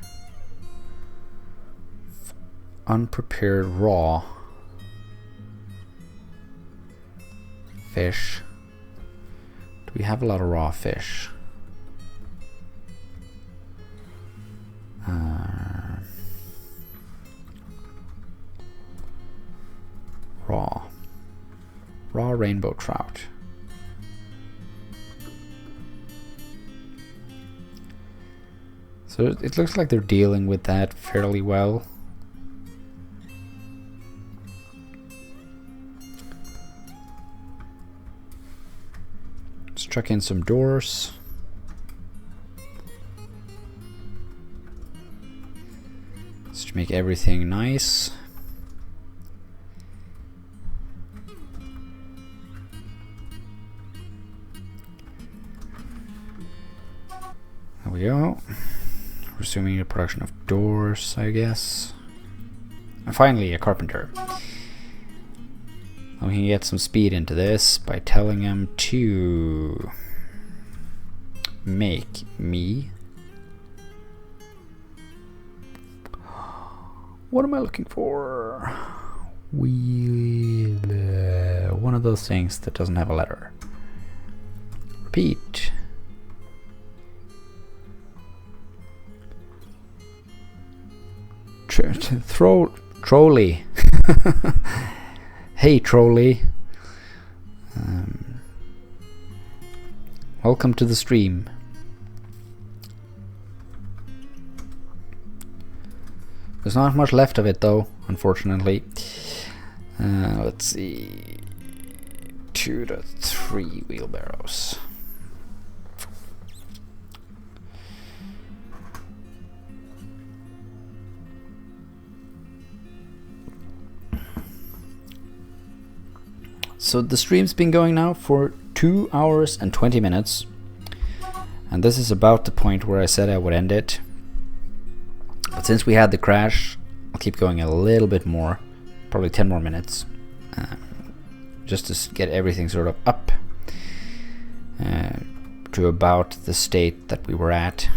Unprepared raw. Fish. Do we have a lot of raw fish? Raw rainbow trout. So it looks like they're dealing with that fairly well. Let's chuck in some doors. Just to make everything nice. we go. Resuming the production of doors, I guess. And finally, a carpenter. We can get some speed into this by telling him to make me. What am I looking for? One of those things that doesn't have a letter. Repeat. Trolley. Hey, trolley. Welcome to the stream. There's not much left of it, though, unfortunately. Let's see. 2 to 3 wheelbarrows. So the stream's been going now for 2 hours and 20 minutes. And this is about the point where I said I would end it. But since we had the crash, I'll keep going a little bit more. Probably 10 more minutes. Just to get everything sort of up to about the state that we were at.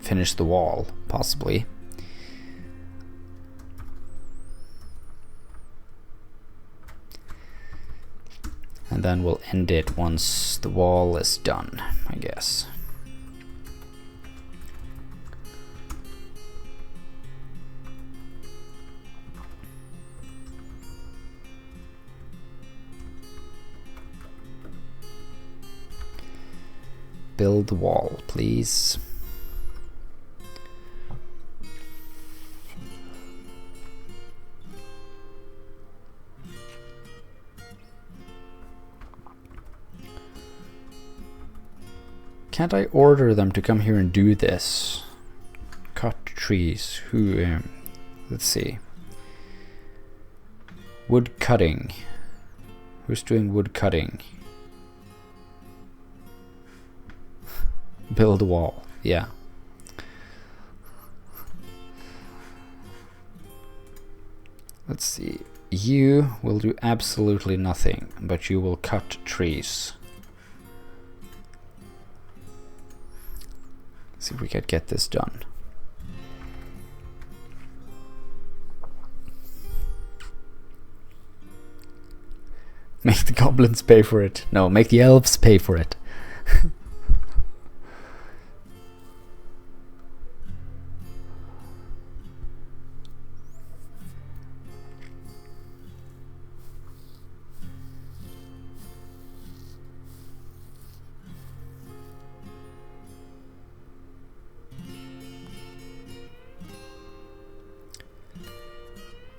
Finish the wall, possibly. And then we'll end it once the wall is done, I guess. Build the wall, please. Can't I order them to come here and do this? Cut trees. Who? Let's see. Wood cutting. Who's doing wood cutting? Build a wall. Yeah. Let's see. You will do absolutely nothing, but you will cut trees. See if we could get this done. Make the goblins pay for it. No, make the elves pay for it.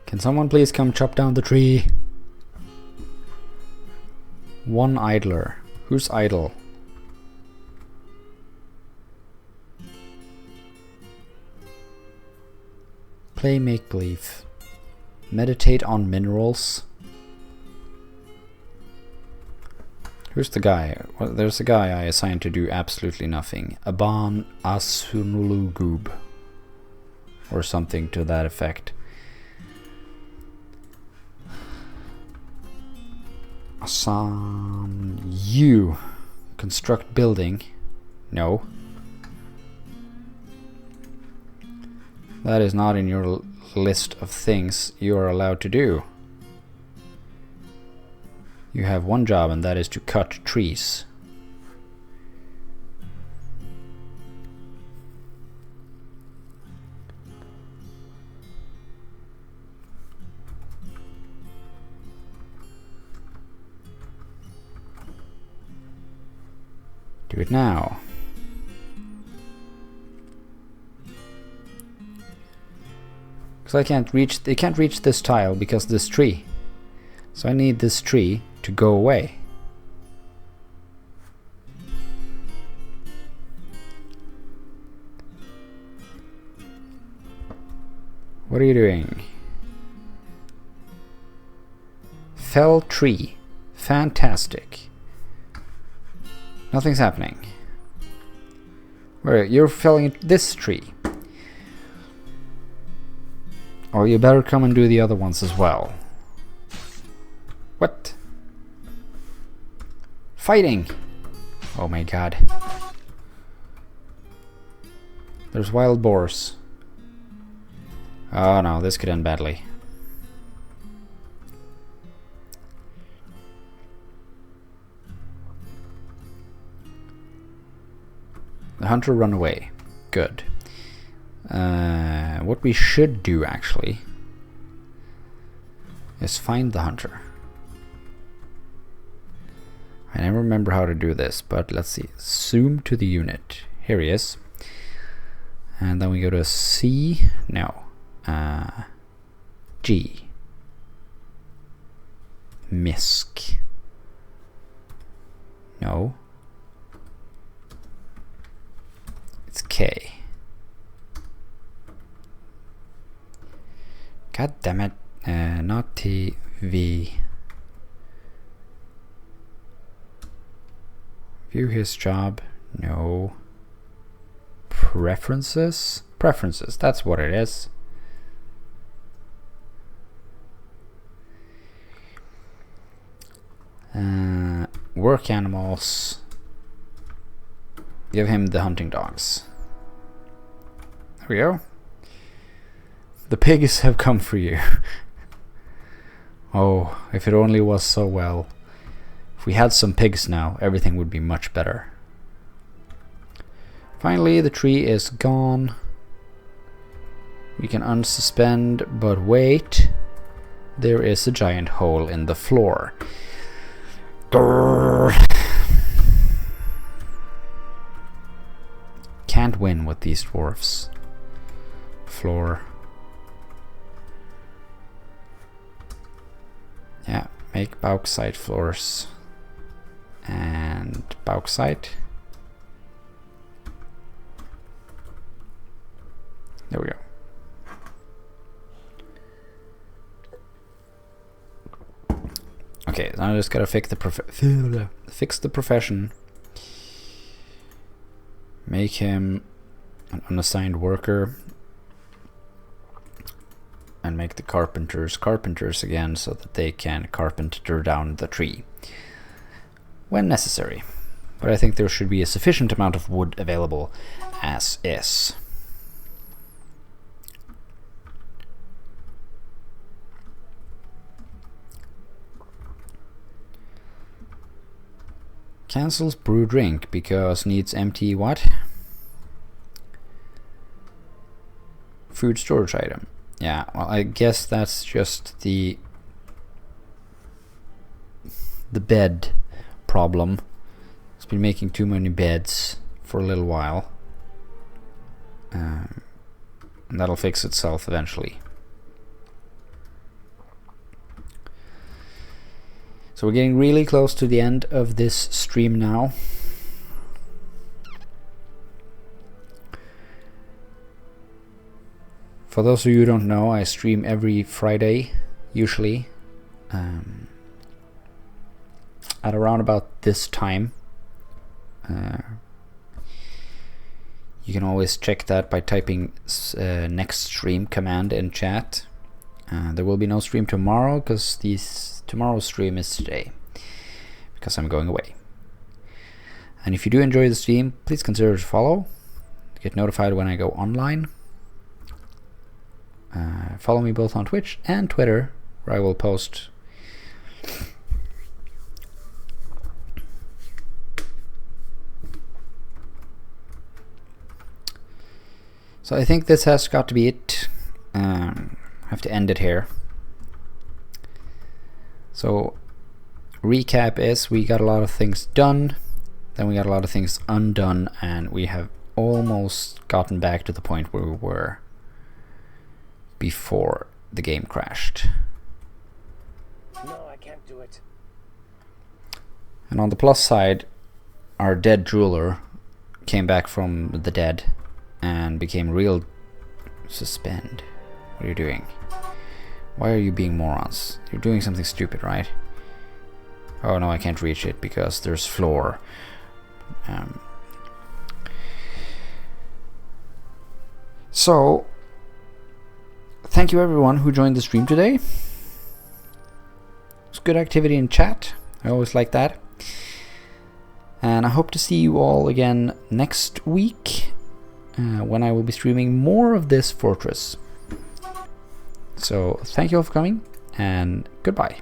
Can someone please come chop down the tree? One idler. Who's idle? Play make-believe. Meditate on minerals. Who's the guy? Well, there's a guy I assigned to do absolutely nothing. Aban Asunulugub. Or something to that effect. Assign you. Construct building. No. That is not in your list of things you are allowed to do. You have one job, and that is to cut trees. Do it now. Because they can't reach this tile because of this tree. So I need this tree to go away. What are you doing? Fell tree. Fantastic. Nothing's happening. Where you're felling this tree. Or you better come and do the other ones as well. What? Fighting! Oh my god. There's wild boars. Oh no, this could end badly. The hunter run away. Good. What we should do actually is find the hunter. I never remember how to do this, but let's see. Zoom to the unit. Here he is. And then we go to C. No. G. Misk. No. It's K. God damn it. Not T. V. View his job. No. Preferences? Preferences, that's what it is. Work animals. Give him the hunting dogs. There we go. The pigs have come for you. Oh, if it only was so well. If we had some pigs now, everything would be much better. Finally, the tree is gone. We can unsuspend, but wait. There is a giant hole in the floor. Grrr. Can't win with these dwarfs. Floor. Yeah, make bauxite floors. And bauxite. There we go. Okay, now I just gotta fix the profession. Make him an unassigned worker. And make the carpenters again so that they can carpenter down the tree when necessary. But I think there should be a sufficient amount of wood available as is. Cancels brew drink because needs empty what? Food storage item. Yeah, well, I guess that's just the bed problem. It's been making too many beds for a little while. And that'll fix itself eventually. So we're getting really close to the end of this stream now. For those of you who don't know, I stream every Friday, usually, at around about this time. You can always check that by typing next stream command in chat. There will be no stream tomorrow because tomorrow's stream is today, because I'm going away. And if you do enjoy the stream, please consider to follow, to get notified when I go online. Follow me both on Twitch and Twitter, where I will post so I think this has got to be it. I have to end it here. So recap is we got a lot of things done, then we got a lot of things undone, and we have almost gotten back to the point where we were before the game crashed. No, I can't do it. And on the plus side, our dead jeweler came back from the dead and became real. Suspend. What are you doing? Why are you being morons? You're doing something stupid, right? Oh no, I can't reach it because there's floor. So, thank you everyone who joined the stream today. It's good activity in chat. I always like that. And I hope to see you all again next week when I will be streaming more of this fortress. So, thank you all for coming, and goodbye.